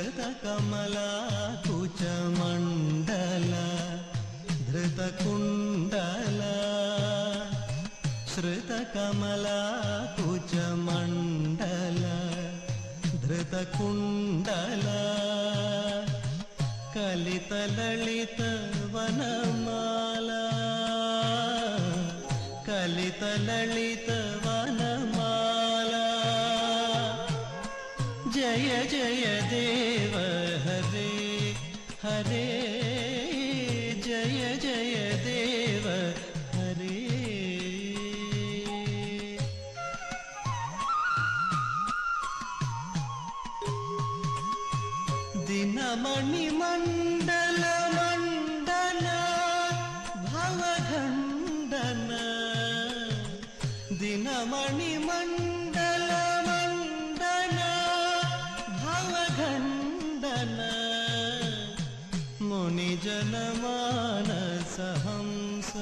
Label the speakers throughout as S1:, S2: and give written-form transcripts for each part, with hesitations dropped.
S1: श्रुतकमलाकुचमण्डल धृतकुण्डल श्रुतकमलाकुचमण्डल धृतकुण्डल कलितललितवनमाला कलितललितवनमाला जय जय देव हरे हरे जय जय देव हरे दिनमणिमण्डल मण्डन भवखण्डन दिनमणिमण्डल मण्डन भवखण्डन मुनिजनमानसहंस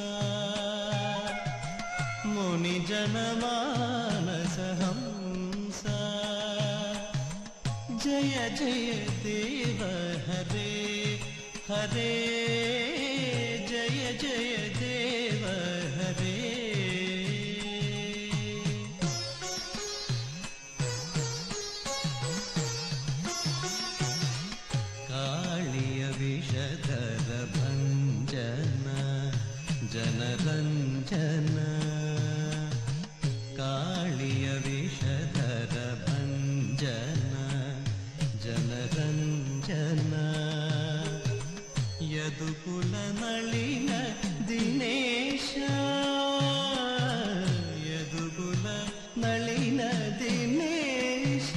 S1: मुनिजनमानसहंस जय जय देव हरे हरे जय जय देव हरे कालिय विषधर भञ्जन जनरञ्जन कालिय विषधर भञ्जन जनरञ्जन यदुकुलनलिन दिनेश यदुकुलनलिन दिनेश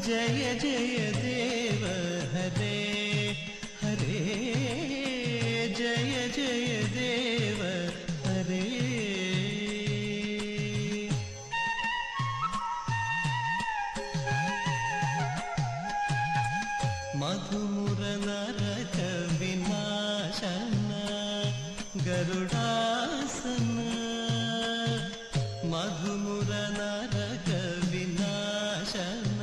S1: जय जय देव हरे हरे जय जय देव हरे मधुमुर नरक विनाशन गरुडासन मधुमुर नरक विनाशन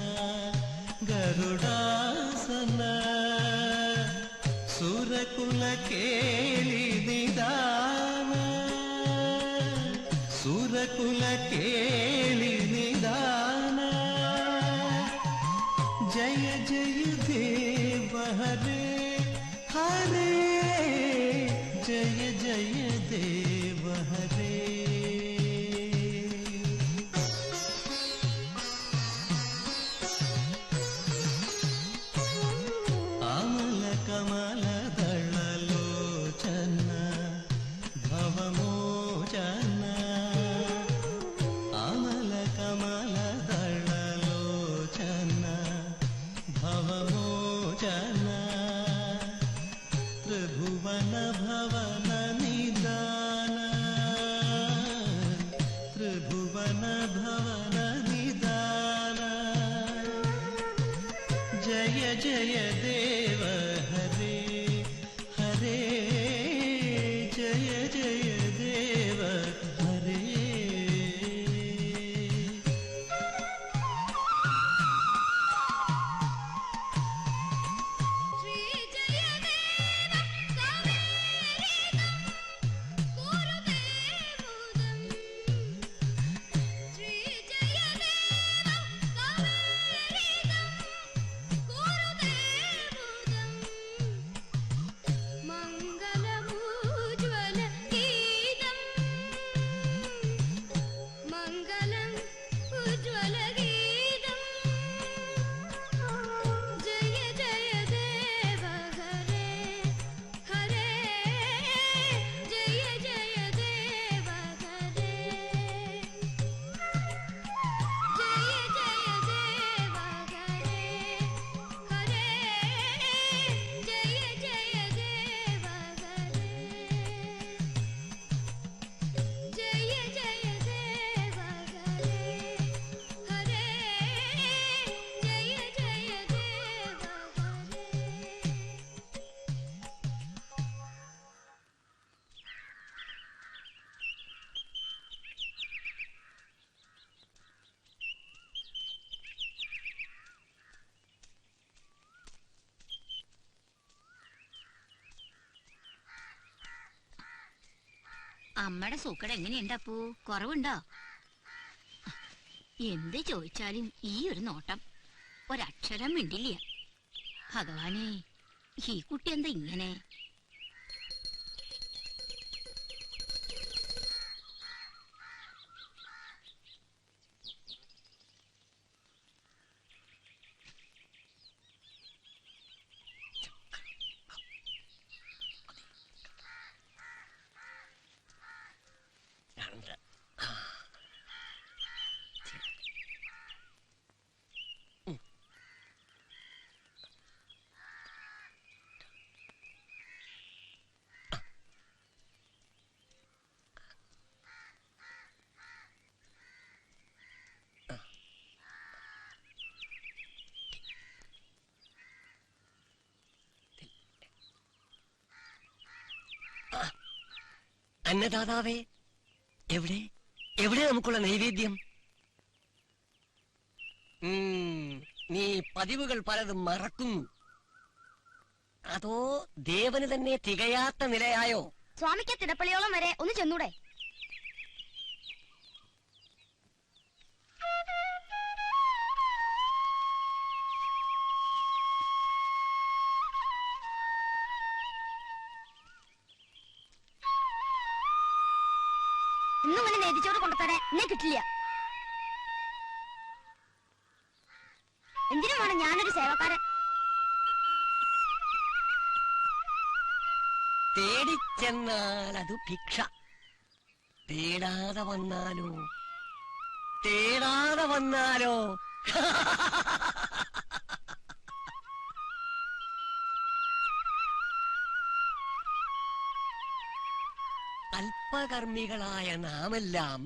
S1: गरुडासन सुरकुल केळि निदान सुरकुल केळि निदान जय जय देव हरे हरे जय जय देव हरे अमल कमल दललोचन भवमोचन अमल कमल दललोचन भवमोचन त्रिभुवन भवन निदान त्रिभुवन भवन निदान जय जय देव हरे हरे जय जय देव हरे
S2: Guru അമ്മയുടെ സൂക്കട് എങ്ങനെയുണ്ട് അപ്പൂ? കുറവുണ്ടോ? എന്ത് ചോദിച്ചാലും ഈ ഒരു നോട്ടം, ഒരക്ഷരം മിണ്ടില്ല. ഭഗവാനെ, ഈ കുട്ടി എന്താ ഇങ്ങനെ?
S3: അന്നദാതാവേ, എവിടെ എവിടെ നമുക്കുള്ള നൈവേദ്യം? നീ പതിവുകൾ പലതും മറക്കുന്നു. അതോ ദേവന് തന്നെ തികയാത്ത നിലയായോ?
S4: സ്വാമിക്ക് തിടപ്പള്ളിയോളം വരെ ഒന്ന് ചെന്നൂടെ? ഇന്നും ഇങ്ങനെ നേതിച്ചോട് കൊണ്ടുതരാൻ എന്നെ കിട്ടില്ല. എന്തിനുമാണ് ഞാനൊരു സേവക്കാരൻ?
S3: തേടിച്ചെന്നാൽ അത് ഭിക്ഷ, തേടാതെ വന്നാലോ? തേടാതെ വന്നാലോ? അല്പകർമ്മികളായ നാമെല്ലാം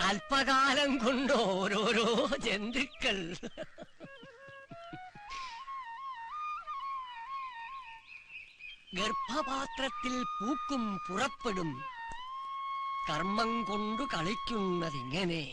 S3: അല്പകാലം കൊണ്ട് ഓരോരോ ജന്തുക്കൾ. ഗർഭപാത്രത്തിൽ പൂക്കും പുറപ്പെടും, കർമ്മം കൊണ്ടു കളിക്കുന്നതിങ്ങനെ.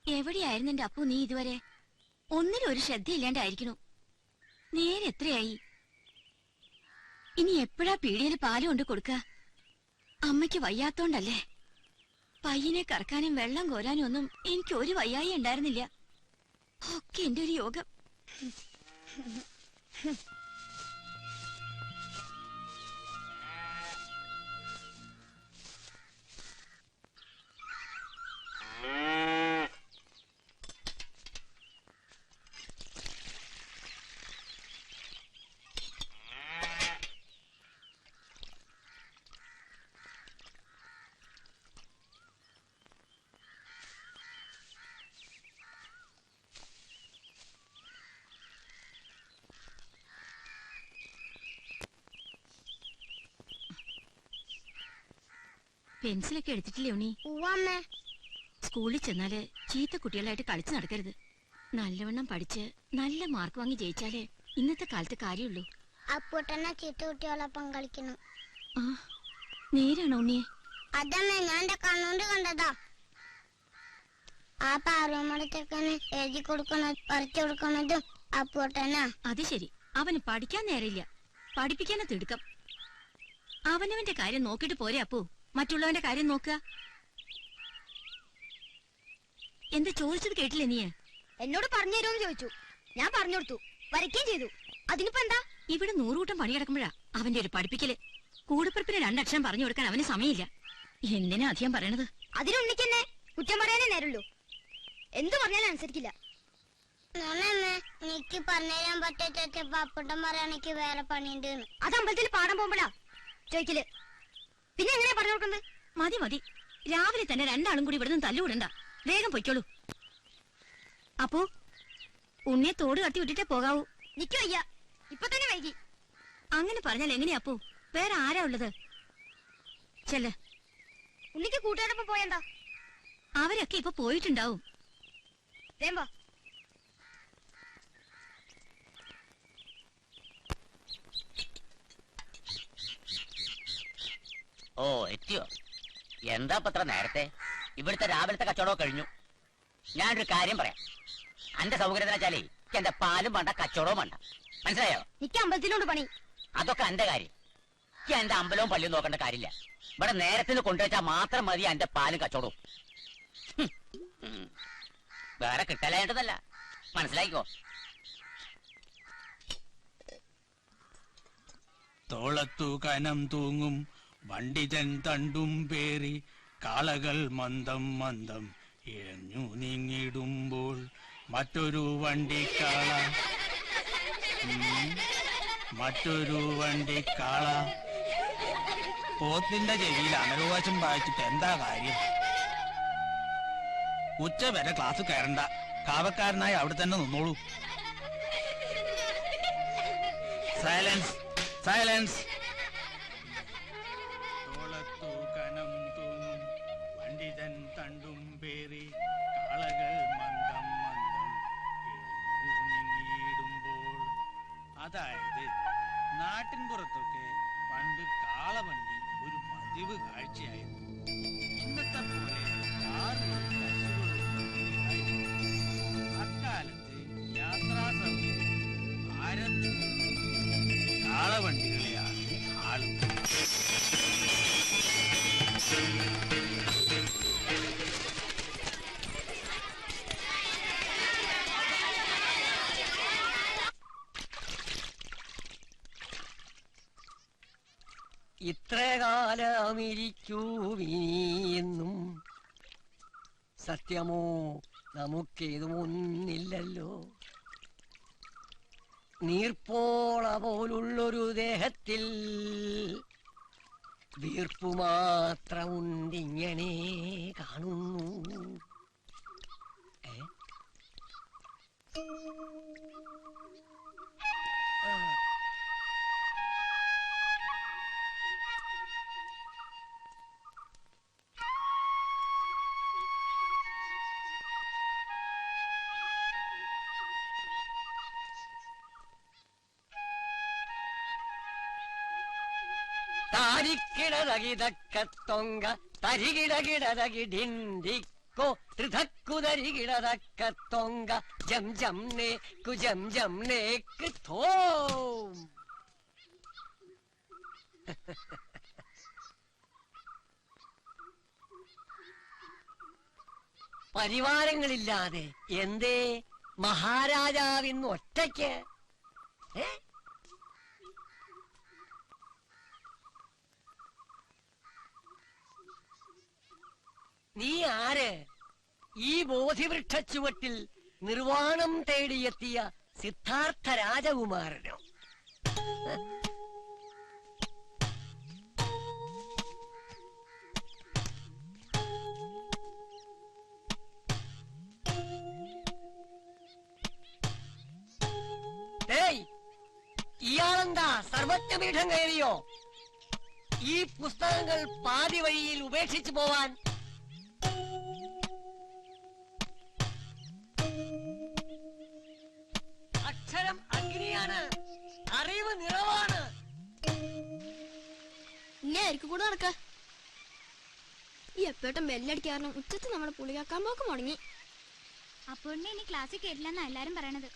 S2: എവിടെയായിരുന്നു എന്റെ അപ്പു നീ ഇതുവരെ? ഒന്നിനും ഒരു ശ്രദ്ധയില്ലാണ്ടായിരിക്കണു. നേരെ എത്രയായി? ഇനി എപ്പോഴാ പീടികയിൽ പാല് കൊണ്ട് കൊടുക്ക? അമ്മയ്ക്ക് വയ്യാത്തോണ്ടല്ലേ? പയ്യനെ കറക്കാനും വെള്ളം കോരാനും ഒന്നും എനിക്ക് ഒരു വയ്യായി ഉണ്ടായിരുന്നില്ല. ഒക്കെ എന്റെ ഒരു യോഗം. പെൻസിലൊക്കെ എടുത്തിട്ടില്ലേ ഉണ്ണി? സ്കൂളിൽ ചെന്നാല് ചീത്ത കുട്ടികളായിട്ട് കളിച്ചു നടക്കരുത്. നല്ലവണ്ണം പഠിച്ച് നല്ല മാർക്ക് വാങ്ങി ജയിച്ചാലേ ഇന്നത്തെ കാലത്ത് കാര്യമുള്ളൂ.
S4: അപ്പൂട്ടനെ ചീത്ത കുട്ടികളൊപ്പം കളിക്കണം.
S2: ആ, നേരാണോ ഉണ്ണിയെ?
S4: അതന്നെ, ഞാൻ എന്റെ കണ്ണുകൊണ്ട് കണ്ടതാ. ആ പാറുമടത്തൊക്കെ എഴുതി കൊടുക്കണത് പറിച്ചു കൊടുക്കണതും അപ്പൂട്ടനാ.
S2: അത് ശരി, അവന് പഠിക്കാൻ നേരില്ല, പഠിപ്പിക്കാനെ തിടുക്കം. അവനവന്റെ കാര്യം നോക്കിട്ട് പോരെ അപ്പു, മറ്റുള്ളവന്റെ കാര്യം നോക്കുക. എന്താ ചോദിച്ചത് കേട്ടില്ലേ നീ?
S4: എന്നോട് പറഞ്ഞു തരുമെന്ന് ചോദിച്ചു, ഞാൻ പറഞ്ഞു കൊടുത്തു, വരയ്ക്കുകയും ചെയ്തു. അതിനിപ്പോ എന്താ?
S2: ഇവിടെ 100 കൂട്ടം പണി കിടക്കുമ്പോഴാ അവന്റെ ഒരു പഠിപ്പിക്കല്. കൂടപ്പിറപ്പിന് 2 അക്ഷരം പറഞ്ഞു കൊടുക്കാൻ അവന് സമയമില്ല. എന്തിനാ അധികം പറയണത്?
S4: അതിനുണ്ണിക്കെന്നെ കുറ്റം പറയാനേ നേരുള്ളൂ. എന്ത് പറഞ്ഞാലും അനുസരിക്കില്ല. എനിക്ക് പറഞ്ഞുതരാൻ പറ്റാത്ത അപ്പൂട്ടൻ പറയാണെനിക്ക് വേറെ പണിയുണ്ട്. അത് അമ്പലത്തിൽ പാടാൻ പോകുമ്പോഴാ ചോദിക്കല്. പിന്നെ എങ്ങനെയാ പറഞ്ഞു കൊടുക്കുന്നത്?
S2: മതി മതി, രാവിലെ തന്നെ 2 ആളും കൂടി ഇവിടുന്ന് തല്ലുകൂടണ്ട. വേഗം പൊയ്ക്കോളൂ. അപ്പോ ഉണ്ണിയെ തോട് കട്ടി വിട്ടിട്ടേ പോകാവൂ.
S4: നിക്ക് വയ്യ, ഇപ്പൊ തന്നെ വൈകി.
S2: അങ്ങനെ പറഞ്ഞാൽ എങ്ങനെയാ അപ്പോ? വേറെ ആരാ ഉള്ളത്? ചെല്ല്.
S4: ഉണ്ണിക്ക് കൂട്ടുകാരൊപ്പം പോയെന്താ?
S2: അവരൊക്കെ ഇപ്പൊ പോയിട്ടുണ്ടാവും.
S4: വേമ്പോ
S5: ഓ എത്തിയോ? എന്താ ഇപ്പൊ ഇത്ര നേരത്തെ? ഇവിടുത്തെ രാവിലത്തെ കച്ചവടമൊക്കെ കഴിഞ്ഞു. ഞാനൊരു കാര്യം പറയാം. എന്റെ സൗകര്യത്തിന് വെച്ചാലേ എന്റെ പാലും വേണ്ട കച്ചവടവും വേണ്ട, മനസ്സിലായോ?
S4: എനിക്ക് അമ്പലത്തിലോണ്ട് പണി.
S5: അതൊക്കെ എന്റെ കാര്യം. എന്റെ അമ്പലവും പള്ളിയും നോക്കേണ്ട കാര്യമില്ല. ഇവിടെ നേരത്തിന് കൊണ്ടുവച്ചാൽ മാത്രം മതി എന്റെ പാലും കച്ചവടവും. വേറെ കിട്ടലായിട്ടതല്ല, മനസ്സിലായിക്കോ?
S6: തോളത്തു കനം തൂങ്ങും വണ്ടിതൻ തണ്ടും പേറി കാളകൾ മന്ദം മന്ദം ഇഴഞ്ഞു നീങ്ങിടുമ്പോൾ മറ്റൊരു വണ്ടിക്കാള പോത്തിന്റെ ചെവിയിൽ അനർവാശം വായിച്ചിട്ട് എന്താ കാര്യം? ഉച്ച വരെ ക്ലാസ് കയറണ്ട, കാവക്കാരനായി അവിടെ തന്നെ നിന്നോളൂ. Silence, silence. തോളത്തു കനം തൂങ്ങും വണ്ടിതൻ തണ്ടും പേറി കാളകൾ മന്ദം മന്ദം ഇഴഞ്ഞു നീങ്ങിയിടുമ്പോൾ. അതായത് നാട്ടിൻ പുറത്തൊക്കെ പണ്ട് കാളവണ്ടി ഒരു പതിവ് കാഴ്ചയായിരുന്നു. ഇന്നത്തെ പോലെ കാറുകളും ബസ്സുകളും ഉണ്ടായിരുന്നു. അക്കാലത്ത് യാത്രാ സൗകര്യം ഭാരതത്തിൽ കാളവണ്ടികളെയാണ് ആളുകൾ.
S3: ഇത്ര കാലമിരിക്കൂവിനിയെന്നും സത്യമോ നമുക്കേതുമൊന്നില്ലല്ലോ. നീർപ്പോള പോലുള്ളൊരു ദേഹത്തിൽ വീർപ്പു മാത്രമുണ്ടിങ്ങനെ കാണുന്നു. താരിക്കിടതകിതക്കത്തൊങ്ക തരികിടകിടതകിടിണ്ടിക്കോ ത്രിധക്കുതരികിടതക്കത്തൊങ്ക ജം ജം നേക്കു ജം ജം നേക്ക് തോം. പരിവാരങ്ങളില്ലാതെ എന്തേ മഹാരാജാവിന്ന് ഒറ്റയ്ക്ക്? നീ ആര്? ഈ ബോധിവൃക്ഷ ചുവട്ടിൽ നിർവാണം തേടിയെത്തിയ സിദ്ധാർത്ഥ രാജകുമാരനോ? ഇയാളെന്താ സർവജ്ഞപീഠം കയറിയോ? ഈ പുസ്തകങ്ങൾ പാതി വഴിയിൽ ഉപേക്ഷിച്ചു പോവാൻ? അക്ഷരം അഗ്നിയാണ്, അറിവ് നിറവാണ്.
S4: ഇന്നായിരിക്കും കൂടെ നടക്ക. ഈ എപ്പോട്ടും ബെല്ലടിക്കാരണം ഉച്ചത്ത് നമ്മുടെ പുളിയാക്കാൻ പോക്ക് മുടങ്ങി.
S2: അപ്പോൾ ഇനി ക്ലാസ്സിൽ കേട്ടില്ലെന്നാ എല്ലാരും പറയണത്.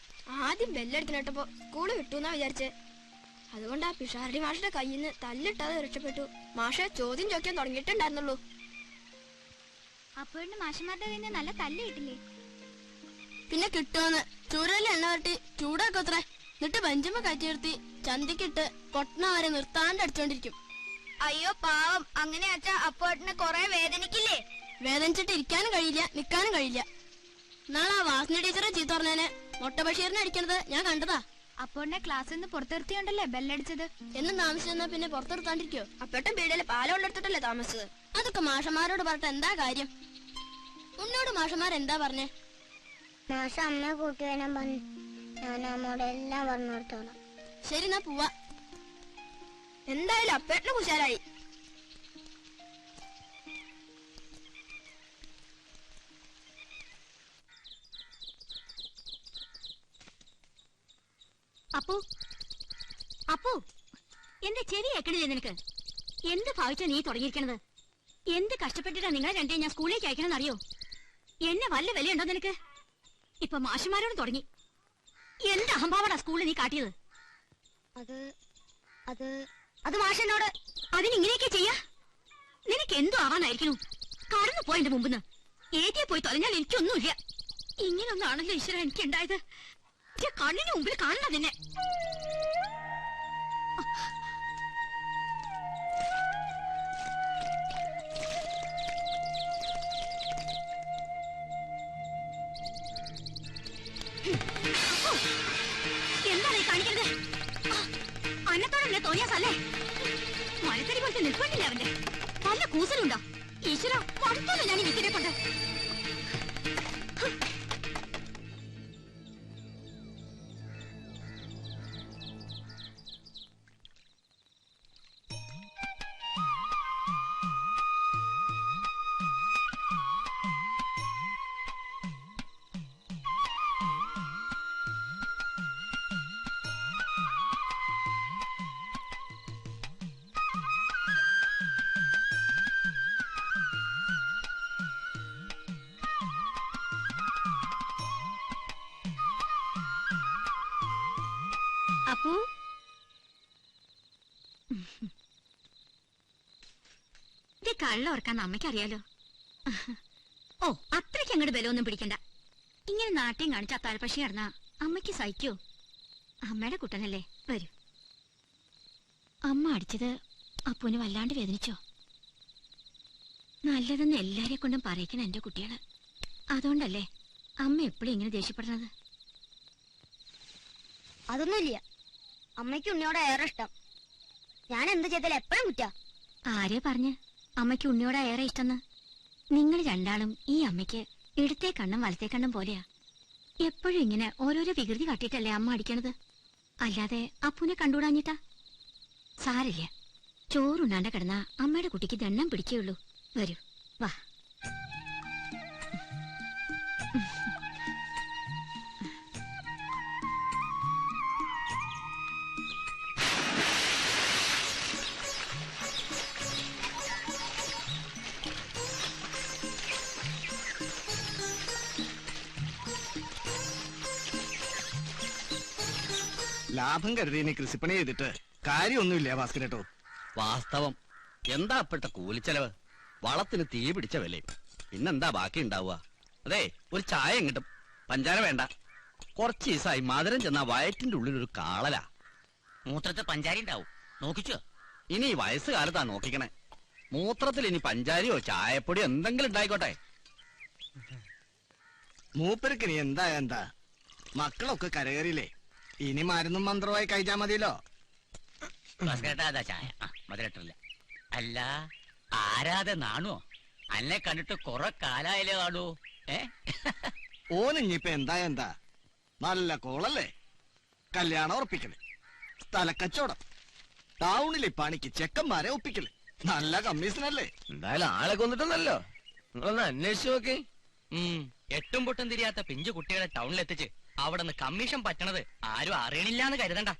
S4: ആദ്യം ബെല്ലടിക്കണേട്ടപ്പോ സ്കൂള് വിട്ടുന്നാ വിചാരിച്ചേ. അതുകൊണ്ട് ആ പിഷാരടി മാഷിന്റെ കയ്യിൽ നിന്ന് തല്ലിട്ടാതെ രക്ഷപ്പെട്ടു. മാഷെ ചോദ്യം ചോദിക്കാൻ തുടങ്ങിയിട്ടുണ്ടായിരുന്നുള്ളൂ.
S2: അപ്പോഴിന് മാഷന്മാരുടെ കയ്യിൽ നിന്ന് നല്ല തല്ല് കിട്ടില്ലേ?
S4: പിന്നെ കിട്ടുമെന്ന് ചൂരലിൽ എണ്ണ വരട്ടി ചൂടാക്കത്രേ. എന്നിട്ട് ബെഞ്ചുമ്മ കയറ്റി ചന്തിക്കിട്ട് കൊട്ടണ വരെ നിർത്താണ്ട് അടിച്ചോണ്ടിരിക്കും. അയ്യോ പാവം, അങ്ങനെ അച്ഛാ അപ്പോട്ടിന് കൊറേ വേദനിക്കില്ലേ? വേദനിച്ചിട്ട് ഇരിക്കാനും കഴിയില്ല, നിക്കാനും കഴിയില്ല. നാളെ ആ വാസന ടീച്ചറെ ചീത്ത പറഞ്ഞേനെ മൊട്ട ബഷീറിനെ അടിക്കണത് ഞാൻ കണ്ടതാ.
S2: അപ്പോഴിനെ ക്ലാസ്സിൽ നിന്ന് പുറത്തിരുത്തിയോണ്ടല്ലേ ബെല്ലടിച്ചത്.
S4: എന്നും താമസിച്ചെന്നാ പിന്നെ പുറത്തെടുത്താണ്ടിരിക്കോ? അപ്പോട്ടും പീടിയില് പാലോണ്ടെടുത്തിട്ടല്ലേ താമസിച്ചത്. അതൊക്കെ മാഷന്മാരോട് പറഞ്ഞിട്ട് എന്താ കാര്യം? ഉന്നോട് മാഷന്മാരെന്താ പറഞ്ഞേ?
S7: മാഷ അമ്മയെ കൂട്ടുവാനും പറഞ്ഞു. ഞാൻ അമ്മോട് എല്ലാം പറഞ്ഞു കൊടുത്തോളാം.
S4: ശരി, എന്നാ പോവാ. എന്തായാലും അപ്പേട്ടന് കുശാലായി.
S2: അപ്പു അപ്പു എന്റെ ചെവി കേൾക്കണില്ലേ നിനക്ക്? എന്ത് ഭാവിച്ചാ നീ തുടങ്ങിയിരിക്കണത്? എന്ത് കഷ്ടപ്പെട്ടിട്ടാ നിങ്ങളെ രണ്ടേ ഞാൻ സ്കൂളിലേക്ക് അയക്കണമെന്ന് അറിയോ? എന്നെ വല്ല വിലയുണ്ടോ നിനക്ക്? ഇപ്പൊ മാഷുമാരോട് തുടങ്ങി. എന്ത് അഹംഭാവടാ സ്കൂളിൽ നീ കാട്ടിയത്?
S7: അത് മാഷനോട്.
S2: അതിനിങ്ങനെയൊക്കെ ചെയ്യാ? നിനക്ക് എന്തോ ആവാനായിരിക്കണു? കടന്നു പോയെന്റെ മുമ്പിന്ന് ഏറ്റിയെ പോയി തൊലഞ്ഞാൽ എനിക്കൊന്നുമില്ല. ഇങ്ങനൊന്നാണല്ലോ ഈശ്വര എനിക്ക് ഉണ്ടായത്. കണ്ണിന് മുമ്പിൽ കാണണം നിന്നെ. എന്താണ് ഈ കാണിക്കുന്നത്? അന്നത്തോടല്ലേ തോന്നിയാസല്ലേ? മരത്തടി പോലത്തെ നിൽപ്പണ്ടില്ല അവന്റെ. നല്ല കൂസലുണ്ടോ? ഈശ്വര വളർത്തല്ലോ ഞാൻ ഈ വിത്തിനെ കൊണ്ട്. അപ്പു ഇത് കള്ളോർക്കാന്ന് അമ്മയ്ക്കറിയാലോ. ഓ അത്രയ്ക്ക് അങ്ങോട്ട് ബലമൊന്നും പിടിക്കണ്ട. ഇങ്ങനെ നാട്യം കാണിച്ച അത്താഴപ്പക്ഷി നടന്നാ അമ്മയ്ക്ക് സഹിക്കോ? അമ്മയുടെ കുട്ടനല്ലേ, വരൂ. അമ്മ അടിച്ചത് അപ്പുവിന് വല്ലാണ്ട് വേദനിച്ചോ? നല്ലതെന്ന് എല്ലാരെ കൊണ്ടും പറയിക്കണം എന്റെ കുട്ടികള്. അതുകൊണ്ടല്ലേ അമ്മ എപ്പോഴും ഇങ്ങനെ ദേഷ്യപ്പെടുന്നത്?
S7: അതൊന്നുമില്ല. അമ്മയ്ക്ക് ഉണ്ണിയോടെ ഏറെ ഇഷ്ടം. ഞാൻ എന്ത് ചെയ്താലും എപ്പോഴും കുറ്റാ.
S2: ആരെ പറഞ്ഞ് അമ്മയ്ക്ക് ഉണ്ണിയോടെ ഏറെ ഇഷ്ടന്ന്? നിങ്ങൾ രണ്ടാളും ഈ അമ്മയ്ക്ക് ഇടത്തെ കണ്ണും വലത്തെ കണ്ണും പോലെയാ. എപ്പോഴും ഇങ്ങനെ ഓരോരോ വികൃതി കാട്ടിയിട്ടല്ലേ അമ്മ അടിക്കണത്? അല്ലാതെ അപ്പുനെ കണ്ടുകൂടാഞ്ഞിട്ടാ? സാരില്ല, ചോറുണ്ണാണ്ട് കിടന്ന അമ്മയുടെ കുട്ടിക്ക് ദണ്ണം പിടിക്കുകയുള്ളൂ. വരൂ, വാ.
S8: ലാഭം കരുതി ഇനി കൃഷിപ്പണി ചെയ്തിട്ട് കാര്യമൊന്നുമില്ല ഭാസ്കരേട്ടോ.
S9: വാസ്തവം. എന്താ അപ്പോഴത്തെ കൂലിച്ചെലവ്? വളത്തിന് തീ പിടിച്ച വിലയും. പിന്നെന്താ ബാക്കി ഉണ്ടാവുക? അതെ, ഒരു ചായ കിട്ടും, പഞ്ചാര വേണ്ട. കുറച്ച് ദിവസമായി മധുരം ചെന്നാ വയറ്റിന്റെ ഉള്ളിലൊരു കാളലാ.
S5: മൂത്രത്തിൽ പഞ്ചാരി ഉണ്ടാവും, നോക്കിച്ചോ.
S9: ഇനി ഈ വയസ്സുകാലത്താ നോക്കിക്കണേ. മൂത്രത്തിൽ ഇനി പഞ്ചാരിയോ ചായപ്പൊടിയോ എന്തെങ്കിലും ഉണ്ടായിക്കോട്ടെ.
S8: മൂപ്പർക്ക് ഇനി എന്താ മക്കളൊക്കെ കരകയറിയില്ലേ? ഇനി മരുന്നും മന്ത്രമായി കഴിച്ചാ മതിയല്ലോ.
S5: ഭാസ്കരേട്ടാ ചായ മധുരട്ടില്ല. അല്ല, ആരാതെ നാണോ? അന്നെ കണ്ടിട്ട് കുറെ കാലായാലേ കാണൂ.
S8: ഓനിഞ്ഞിപ്പോ എന്താ നല്ല കോളല്ലേ? കല്യാണം ഉറപ്പിക്കല്, സ്ഥലക്കച്ചവടം, ടൗണിലെ പണിക്ക് ചെക്കന്മാരെ ഒപ്പിക്കല്, നല്ല കമ്മീഷനല്ലേ?
S9: എന്തായാലും ആളെ കൊന്നിട്ടുണ്ടല്ലോ. നിങ്ങളൊന്ന് അന്വേഷിച്ചു നോക്കി.
S3: എട്ടും പൊട്ടും തിരിയാത്ത പിഞ്ചു കുട്ടികളെ ടൗണിലെത്തിച്ച് അവിടെ നിന്ന് കമ്മീഷൻ പറ്റണത് ആരും അറിയണില്ലാന്ന് കരുതണ്ട.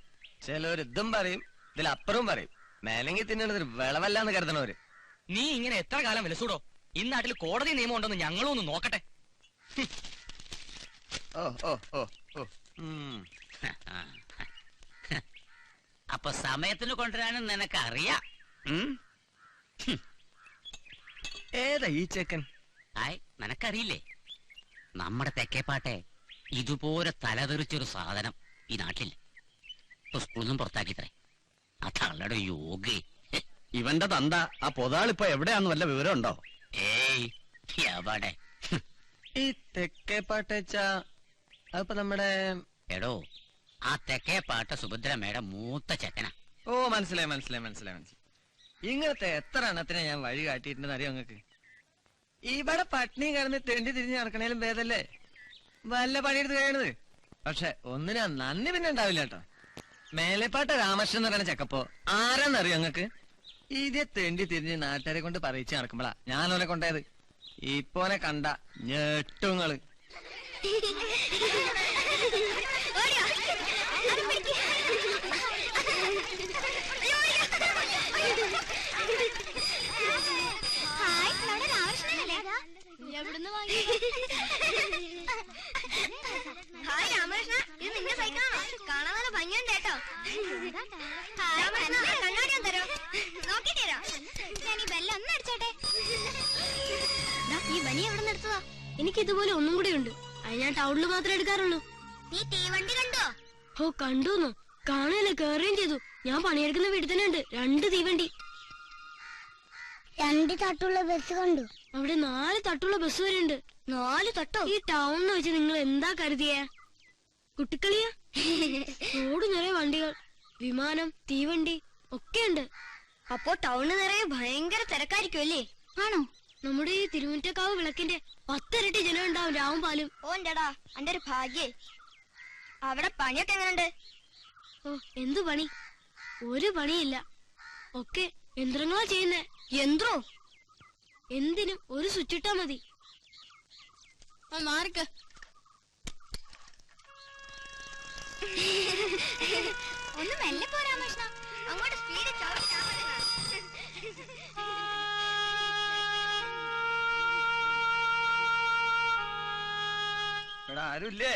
S9: ചിലവരിതും പറയും, ഇതിലപ്പുറവും പറയും. മേലെങ്കിൽ തിന്നണത് വിളവല്ലാന്ന് കരുതണവര്.
S3: നീ ഇങ്ങനെ എത്ര കാലം വിലസൂടോ? ഈ നാട്ടിൽ കോടതി നിയമം ഉണ്ടെന്ന് ഞങ്ങളും ഒന്ന് നോക്കട്ടെ.
S9: ഓ ഓ ഓ ഓ
S5: അപ്പൊ സമയത്തിന് കൊണ്ടുവരാനും നിനക്കറിയാം.
S9: ഏതാ ഈ ചെക്കൻ?
S5: ആയ്, നിനക്കറിയില്ലേ? നമ്മുടെ തെക്കേപ്പാട്ടെ ഇതുപോലെ തലതെറിച്ചൊരു സാധനം ഈ നാട്ടിൽ ഇപ്പൊ സ്കൂളിൽ നിന്നും പുറത്താക്കിത്രേ. അതള്ളയുടെ യോഗേ.
S9: ഇവന്റെ തന്ത ആ പൊതാളിപ്പോ എവിടെയാന്ന് വല്ല വിവരം ഉണ്ടോ?
S5: ഏയ്, എവിടെ?
S9: ഈ തെക്കേപ്പാട്ടേച്ച അതിപ്പോ നമ്മുടെ
S5: എടോ, ആ തെക്കേപ്പാട്ട സുഭദ്രമ്മയുടെ മൂത്ത ചെക്കനാ.
S9: ഓ മനസ്സിലായി. ഇങ്ങനത്തെ എത്ര എണ്ണത്തിനെ ഞാൻ വഴി കാട്ടിയിട്ടുണ്ടെന്ന് അറിയോ നിങ്ങക്ക്? ഇവിടെ പട്ടിണി കിടന്ന് തെണ്ടി തിരിഞ്ഞ് നടക്കണേലും ഭേദല്ലേ വല്ല പണിയെടുത്ത് കഴിയണത്. പക്ഷെ ഒന്നിനാ നന്ദി പിന്നെ ഉണ്ടാവില്ല കേട്ടോ. മേലെപ്പാട്ട രാമകൃഷ്ണൻ എന്ന് പറയുന്ന ചെക്കപ്പോ ആരാന്നറിയോ നിങ്ങക്ക്? ഇതേ തെണ്ടി തിരിഞ്ഞ് നാട്ടുകാരെ കൊണ്ട് പറയിച്ച് നടക്കുമ്പോളാ ഞാനോനെ കൊണ്ടായത്. ഇപ്പോനെ കണ്ട ഞെട്ടുങ്ങള്.
S7: ഓടിയോ? അത് പിടിക്ക്. ഭംഗിയുണ്ട് കേട്ടോ. കണ്ണാടി ഒന്ന് തരോ? നോക്കിട്ട് തരോ? ഞാൻ ഈ ബെല്ല ഒന്ന് അടിച്ചോട്ടെ.
S4: ഈ ബനി എവിടെ നിർത്തതാ? എനിക്ക് ഇതുപോലെ ഒന്നും കൂടെ ഉണ്ട്. അത് ഞാൻ ടൗണിൽ മാത്രമേ എടുക്കാറുള്ളൂ.
S7: നീ തീവണ്ടി കണ്ടോ?
S4: ഓ കണ്ടുന്നോ? കാണാനല്ലേ കേറുകയും ചെയ്തു. ഞാൻ പണിയെടുക്കുന്ന വീട്ടിൽ തന്നെ ഉണ്ട് 2 തീവണ്ടി.
S7: 2 തട്ടുള്ള ബസ് കണ്ടു.
S4: അവിടെ 4 തട്ടുള്ള ബസ് വരെ ഉണ്ട്.
S7: 4 തട്ടോ?
S4: ഈ ടൗണിൽ വെച്ച് നിങ്ങൾ എന്താ കരുതിയേ? കുട്ടിക്കളിയാ? റോഡ് നിറയെ വണ്ടികൾ, വിമാനം, തീവണ്ടി ഒക്കെ ഉണ്ട്.
S7: അപ്പോ ടൗണ് നിറയെ ഭയങ്കര തിരക്കായിരിക്കും അല്ലേ?
S4: ആണോ? നമ്മുടെ ഈ തിരുമുറ്റക്കാവ് വിളക്കിന്റെ 10 ഇരട്ടി ജനം ഉണ്ടാവും രാവും പാലും.
S7: ഓന്റെടാ എന്റെ ഒരു ഭാഗ്യേ. അവിടെ പണിയൊക്കെ എങ്ങനെയുണ്ട്?
S4: ഓ എന്തു പണി? ഒരു പണിയില്ല. ഒക്കെ യന്ത്രങ്ങളാ ചെയ്യുന്നേ.
S7: യന്ത്രോ?
S4: എന്തിനും ഒരു സ്വിച്ച് ഇട്ടാ മതി. മാറിക്ക.
S7: ഒന്ന് മെല്ലെ പോരാ രാമകൃഷ്ണ. അങ്ങോട്ട് സ്പീഡ്
S9: ഇവിടെ ആരുമില്ലേ?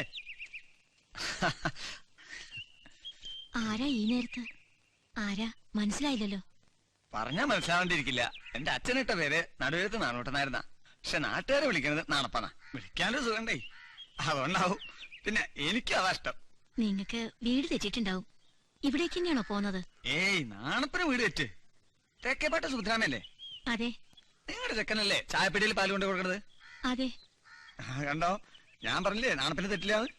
S2: ആരാ ഈ നേരത്ത്? ആരാ മനസ്സിലായില്ലല്ലോ.
S9: പറഞ്ഞാ മനസ്സിലാവേണ്ടിയിരിക്കില്ല. എന്റെ അച്ഛനിട്ട പേര് നടുവേത്ത് നാണോട്ടനായിരുന്ന. പക്ഷെ നാട്ടുകാരെ വിളിക്കുന്നത് നാണപ്പണ. വിളിക്കാനൊരു സുഖണ്ടേ, അതുകൊണ്ടാവും. പിന്നെ എനിക്കും അതാ ഇഷ്ടം.
S2: നിങ്ങക്ക് വീട് തെറ്റിട്ടുണ്ടാവും. ഇവിടേക്ക് തന്നെയാണോ പോന്നത്?
S9: ഏയ് നാണപ്പന് വീട് തെറ്റ്. തെക്കേപ്പാട്ട് സുബ്രഹ്മണ്യല്ലേ?
S2: അതെ
S9: നിങ്ങളുടെ ചെക്കനല്ലേ ചായപ്പെടിയിൽ പാല് കൊണ്ട് കൊടുക്കണത്?
S2: അതെ.
S9: കണ്ടോ, ഞാൻ പറഞ്ഞില്ലേ നാണപ്പന് തെറ്റില്ലാന്ന്.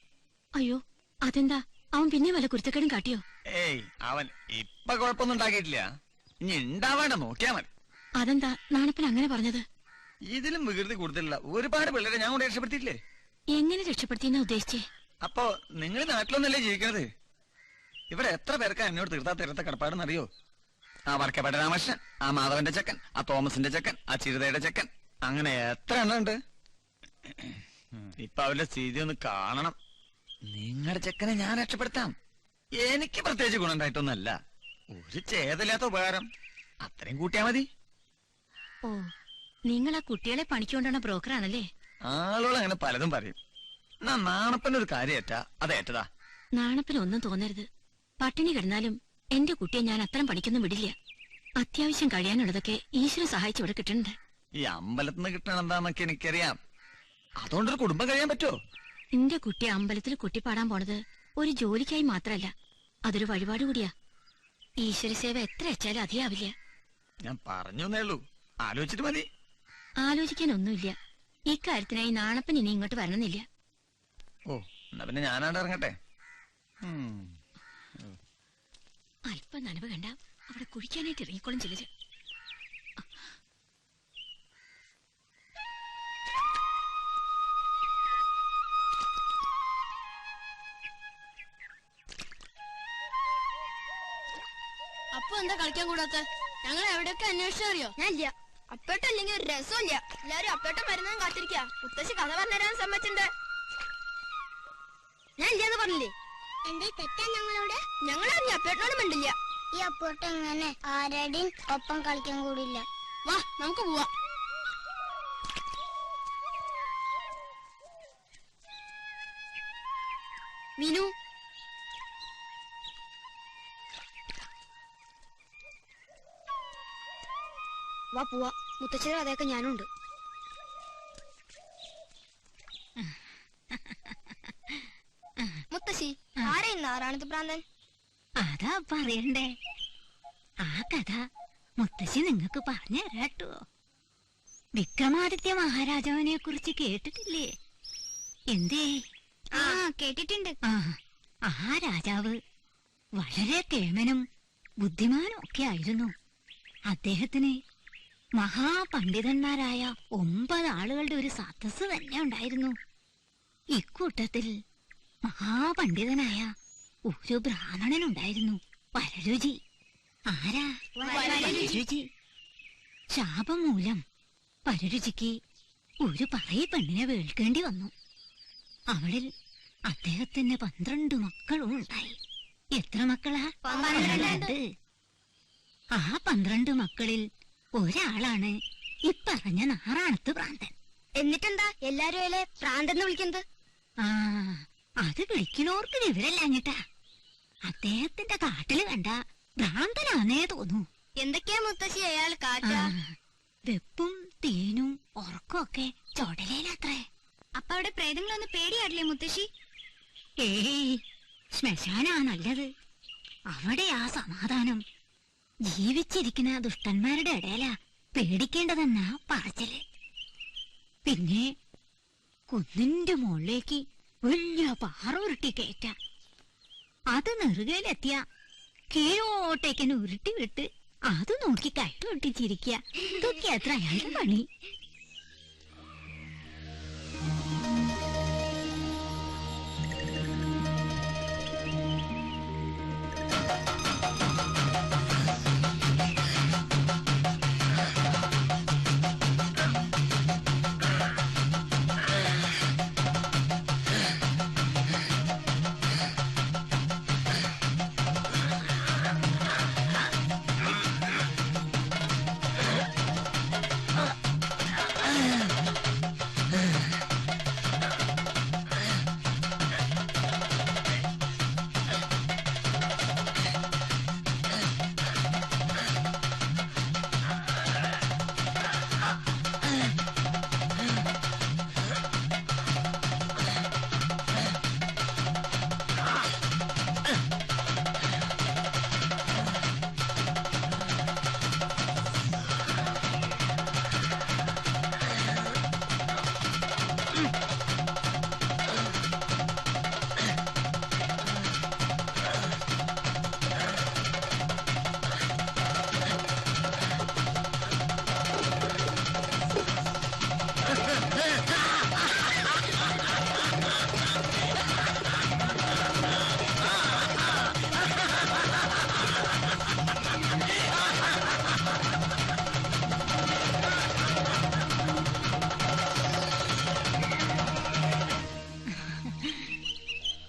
S2: അയ്യോ അതെന്താ, അവൻ പിന്നെ വല്ല കുരുത്തക്കേടും കാട്ടിയോ?
S9: ഏയ് അവൻ ഇപ്പൊ കുഴപ്പമൊന്നും ഉണ്ടാക്കിയിട്ടില്ല. ഇനി ഉണ്ടാവേണ്ട നോക്കിയാ മതി.
S2: അതെന്താ നാണപ്പൻ അങ്ങനെ പറഞ്ഞത്?
S9: ഇതിലും വികൃതി കൂടുതലുള്ള ഒരുപാട് പിള്ളേരെ ഞാൻ കൊണ്ട് രക്ഷപ്പെടുത്തിയില്ലേ.
S2: എങ്ങനെ രക്ഷപ്പെടുത്തിയെന്നാ ഉദ്ദേശിച്ചേ?
S9: അപ്പോ നിങ്ങൾ നാട്ടിലൊന്നല്ലേ ജീവിക്കണത്? ഇവിടെ എത്ര പേർക്ക് എന്നോട് തീർത്താ തീർത്ത കടപ്പാടെന്നറിയോ? ആ വടക്കേപ്പേട്ട രാമകൃഷ്ണൻ, ആ മാധവന്റെ ചെക്കൻ, ആ തോമസിന്റെ ചെക്കൻ, ആ ചിരുതയുടെ ചെക്കൻ, അങ്ങനെ എത്ര എണ്ണം ഉണ്ട്. ഇപ്പൊ അവരുടെ സ്ഥിതി ഒന്ന് കാണണം. നിങ്ങളുടെ ചെക്കനെ ഞാൻ രക്ഷപ്പെടുത്താം. എനിക്ക് പ്രത്യേകിച്ച് ഗുണമുണ്ടായിട്ടൊന്നല്ല, ഒരു ചേതല്ലാത്ത ഉപകാരം, അത്രയും കൂട്ടിയാ മതി.
S2: ഓ നിങ്ങൾ ആ കുട്ടികളെ പണിക്കൊണ്ടാണ് ബ്രോക്കറാണല്ലേ?
S9: ആളുകൾ അങ്ങനെ പലതും പറയും. എന്നാ നാണപ്പന്റെ ഒരു കാര്യേറ്റാ അതേറ്റതാ.
S2: നാണപ്പൻ ഒന്നും തോന്നരുത്. പട്ടിണി കിടന്നാലും എന്റെ കുട്ടിയെ ഞാൻ അത്തരം പണിക്കൊന്നും വിടില്ല. അത്യാവശ്യം കഴിയാനുള്ളതൊക്കെ ഈശ്വരൻ സഹായിച്ച് ഇവിടെ കിട്ടുന്നുണ്ട്.
S9: ഈ അമ്പലത്തിൽ നിന്ന് കിട്ടണം എന്താന്നൊക്കെ എനിക്കറിയാം. അതുകൊണ്ടൊരു കുടുംബം കഴിയാൻ പറ്റുമോ?
S2: എന്റെ കുട്ടി അമ്പലത്തിൽ കുട്ടിപ്പാടാൻ പോണത് ഒരു ജോലിക്കായി മാത്രല്ല, അതൊരു വഴിപാട് കൂടിയാ. ഈശ്വര സേവ എത്ര വെച്ചാലും അധികാവില്ല.
S9: ഞാൻ പറഞ്ഞേ ഉള്ളൂ, ആലോചിച്ചിട്ട് മതി.
S2: ആലോചിക്കാനൊന്നുമില്ല. ഇക്കാര്യത്തിനായി നാണപ്പൻ ഇനി ഇങ്ങോട്ട് വരണമെന്നില്ല.
S9: ഓ എന്നാ പിന്നെ ഞാനാണ്ട് ഇറങ്ങട്ടെ.
S2: അല്പം നനവ് കണ്ട അവിടെ കുഴിക്കാനായിട്ട് ഇറങ്ങിക്കോളും ചിലര്.
S4: അപ്പൊ എന്താ കളിക്കാൻ കൂടാത്ത? ഞങ്ങൾ എവിടെയൊക്കെ അന്വേഷിച്ചറിയോ?
S7: ഞാൻ ഇല്ല. അപ്പേട്ടല്ലെങ്കിൽ ഒരു രസമില്ല. എല്ലാരും അപ്പേട്ടൻ വരുന്നതും കാത്തിരിക്കാ. മുത്തശ്ശി കഥ പറഞ്ഞുതരാൻ സമ്മതിച്ചിട്ടുണ്ട്. ഞാൻ ഇല്ലാന്ന് പറഞ്ഞില്ലേ?
S4: എന്തേ തെറ്റാ ഞങ്ങളോട്?
S7: ഞങ്ങളറിഞ്ഞ അപ്പേട്ടനോട് മിണ്ടില്ല.
S4: ഈ അപ്പോട്ട് എങ്ങനെ ആരുടെയും ഒപ്പം കളിക്കാൻ കൂടില്ല. വാ നമുക്ക് പോവാ.
S7: മീനു വാ പോവാ. മുത്തശ്ശിയുടെ കഥയൊക്കെ ഞാനുണ്ട്. മുത്തശ്ശി ആരാ ഇന്ന് ആറാണത്ത് പ്രാന്തൻ?
S2: അതാ പറയണ്ടേ. ആ കഥ മുത്തശ്ശി നിങ്ങക്ക് പറഞ്ഞു തരാട്ടോ. വിക്രമാദിത്യ മഹാരാജാവിനെ കുറിച്ച് കേട്ടിട്ടില്ലേ? എന്തേ?
S7: ആ കേട്ടിട്ടുണ്ട്.
S2: ആ രാജാവ് വളരെ കേമനും ബുദ്ധിമാനും ഒക്കെ ആയിരുന്നു. അദ്ദേഹത്തിന് മഹാപണ്ഡിതന്മാരായ 9 ആളുകളുടെ ഒരു സദസ് തന്നെ ഉണ്ടായിരുന്നു. ഇക്കൂട്ടത്തിൽ മഹാപണ്ഡിതനായ ഒരു ബ്രാഹ്മണനുണ്ടായിരുന്നു, വരരുചി. ആരാ? വരരുചി. ശാപം മൂലം വരരുചിക്ക് ഒരു പറയ പെണ്ണിനെ വേൾക്കേണ്ടി വന്നു. അവളിൽ അദ്ദേഹത്തിന് 12 മക്കളും ഉണ്ടായി. എത്ര മക്കളാ? 12. ആ 12 മക്കളിൽ ഒരാളാണ് ഇപ്പറഞ്ഞ നാറാണത്ത് പ്രാന്തൻ.
S7: എന്നിട്ടെന്താ എല്ലാരും അയാളെ പ്രാന്തെന്ന് വിളിക്കുന്നത്?
S2: ആ അത് വിളിക്കണോർക്ക് വിവരല്ലാഞ്ഞിട്ടാ. അദ്ദേഹത്തിന്റെ കാട്ടില് കണ്ട ഭ്രാന്തനാന്നേ തോന്നൂ.
S7: എന്തൊക്കെയാ മുത്തശ്ശി അയാൾ കാട്ട?
S2: വെപ്പും തേനും ഉറക്കമൊക്കെ ചുടലേലത്രേ.
S7: അപ്പൊ അവിടെ പ്രേതങ്ങളൊന്ന് പേടിയാടില്ലേ മുത്തശ്ശി?
S2: ഏയ്, ശ്മശാനാ നല്ലത്. അവിടെയാ സമാധാനം. ജീവിച്ചിരിക്കുന്ന ദുഷ്ടന്മാരുടെ ഇടയിലാ പേടിക്കേണ്ടതെന്നാ പറച്ചില്. പിന്നെ കുന്നിന്റെ മുകളിലേക്ക് വലിയ പാറ ഉരുട്ടി കയറ്റ. അത് നെറുകയിലെത്തിയ കീഴോട്ടേക്കന്നെ ഉരുട്ടി വിട്ട് അത് നോക്കി കൈകൊട്ടിച്ചിരിക്കുക. ഇതൊക്കെ അത്ര അയാളുടെ പണി.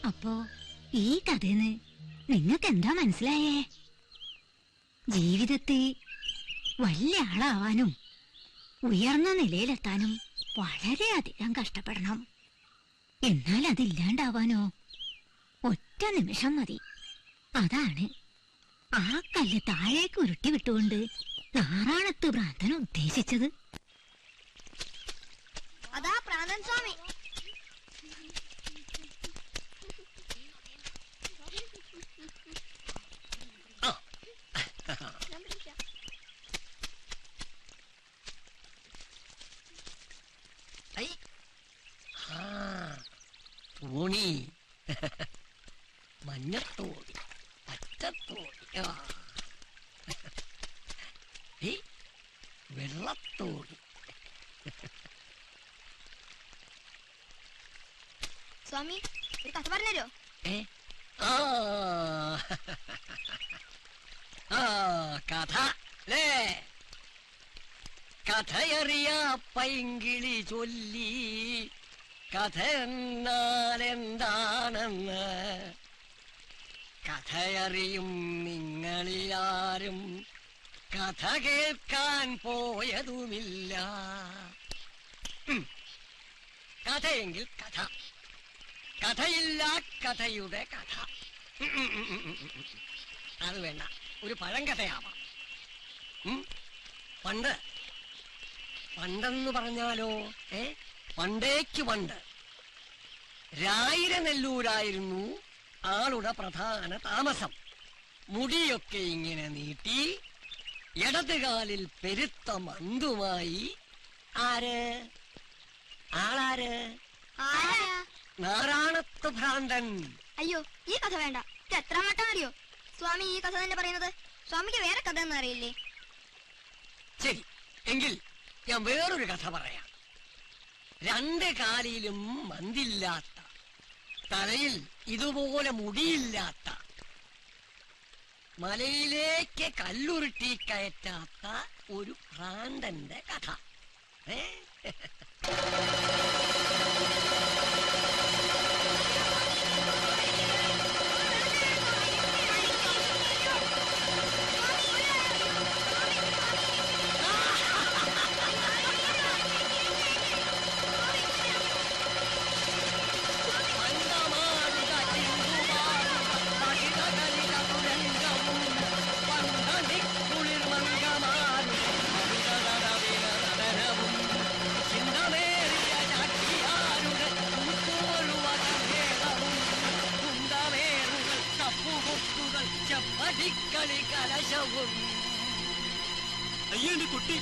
S2: അപ്പോ ഈ കഥന്ന് നിങ്ങൾക്ക് എന്താ മനസ്സിലായേ? ജീവിതത്തിൽ വലിയ ആളാവാനും ഉയർന്ന നിലയിലെത്താനും വളരെയധികം കഷ്ടപ്പെടണം. എന്നാൽ അതില്ലാണ്ടാവാനോ ഒറ്റ നിമിഷം മതി. അതാണ് ആ കല്ല് താഴേക്ക് ഉരുട്ടി വിട്ടുകൊണ്ട് നാറാണത്ത് ഭ്രാന്തൻ ഉദ്ദേശിച്ചത്.
S7: അതാ പ്രാന്തൻ സ്വാമി.
S9: തോണി, മഞ്ഞത്തോണി, പച്ചത്തോണി, വെള്ളത്തോണി.
S7: സ്വാമി, ഒരു കഥ പറഞ്ഞല്ലോ.
S9: കഥ അല്ലേ? കഥയറിയ പൈങ്കിളി ചൊല്ലി കഥ എന്നാൽ എന്താണെന്ന് കഥയറിയും നിങ്ങളിലാരും കഥ കേൾക്കാൻ പോയതുമില്ല. കഥയെങ്കിൽ കഥ, കഥയില്ല കഥയുടെ കഥ. അത് വേണ്ട, ഒരു പഴങ്കഥയാവാം. പണ്ടെന്ന് പറഞ്ഞാലോ, പണ്ടേക്ക് പണ്ട് രായിരനെല്ലൂരായിരുന്നു ആളുടെ പ്രധാന താമസം. മുടിയൊക്കെ ഇങ്ങനെ നീട്ടി ഇടതുകാലിൽ പെരുത്ത മന്തുമായി ആളാര്? നാറാണത്ത് ഭ്രാന്തൻ.
S7: അയ്യോ, ഈ കഥ വേണ്ട. ഇത് എത്ര മട്ടം അറിയോ സ്വാമി ഈ കഥ തന്നെ പറയുന്നത്? സ്വാമിക്ക് വേറെ കഥ ഒന്നും അറിയില്ലേ?
S9: ശരി, എങ്കിൽ ഞാൻ വേറൊരു കഥ പറയാം. രണ്ട് കാലിലും മന്തില്ലാത്ത, തലയിൽ ഇതുപോലെ മുടിയില്ലാത്ത, മലയിലേക്ക് കല്ലുരുട്ടി കയറ്റാത്ത ഒരു ഭ്രാന്തന്റെ കഥ.
S5: ഇക്കളി കലശവും.
S1: അയ്യോ എന്റെ കുട്ടി.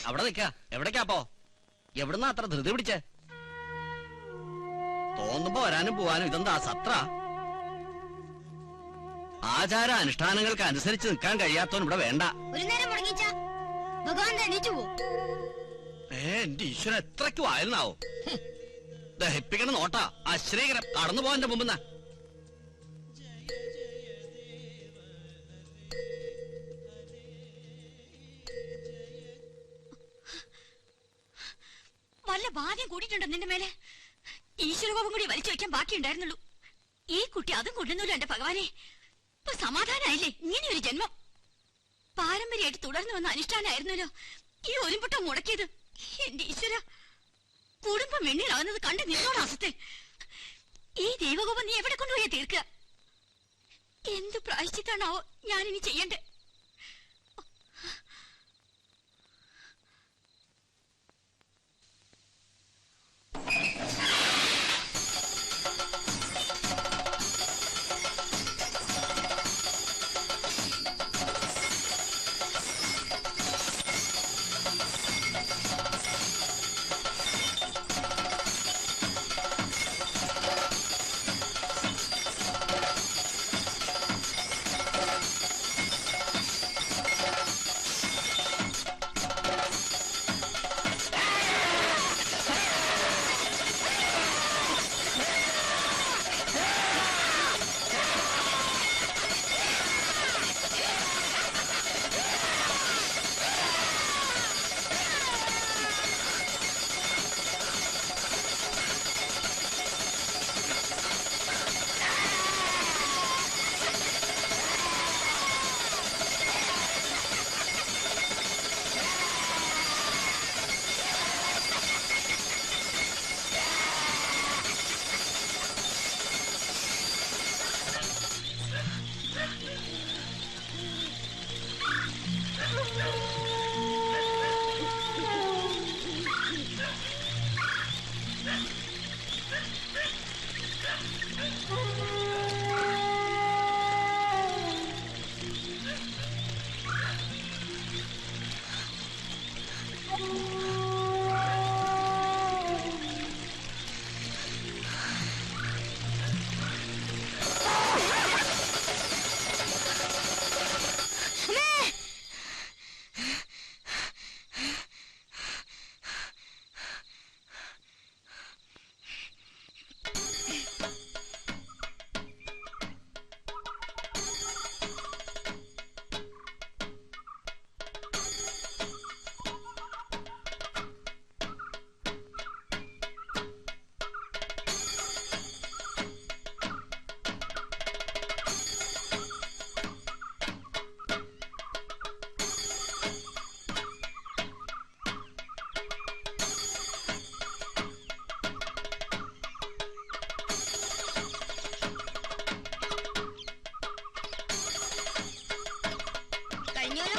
S8: അവിടെ നിക്ക. എവിടേക്കാപ്പോ? എവിടുന്നാ അത്ര ധൃതി പിടിച്ചേ? തോന്നുമ്പോ വരാനും പോവാനും ഇതെന്താ സത്ര? ആചാര അനുഷ്ഠാനങ്ങൾക്ക് അനുസരിച്ച് നിൽക്കാൻ കഴിയാത്തവൻ ഇവിടെ വേണ്ട.
S7: ഒരു നേരം മുടങ്ങിച്ച ഭഗവാൻ എണീച്ചു പോ.
S8: എന്റെ ഈശ്വരൻ എത്രയ്ക്ക് വായനാവോ? ദഹിപ്പിക്കണം നോട്ടാ. അശ്രീകരം കടന്നു പോവാന്റെ മുമ്പ്.
S2: വല്ല ബാധ്യം കൂടിയിട്ടുണ്ടോ നിന്റെ മേലെ? ഈശ്വരകോപം കൂടി വലിച്ചു വെക്കാൻ ബാക്കിയുണ്ടായിരുന്നുള്ളൂ. ഈ കുട്ടി അതും കൊണ്ടുവന്നല്ലോ എന്റെ ഭഗവാനെ. ഇപ്പൊ സമാധാനായില്ലേ? ഇങ്ങനെയൊരു ജന്മം പാരമ്പര്യമായിട്ട് തുടർന്നു വന്ന അനുഷ്ഠാനായിരുന്നല്ലോ ഈ ഒരുമ്പട്ടം മുടക്കിയത്. എന്റെ ഈശ്വര, കുടുംബം വെണ്ണീറാകുന്നത് കണ്ട് നിന്നോട് അസത്തെ. ഈ ദൈവകോപം നീ എവിടെ കൊണ്ടുപോയി തീർക്കുക? എന്ത് പ്രായശ്ചിത്താണാവോ ഞാനിനി ചെയ്യണ്ടേ?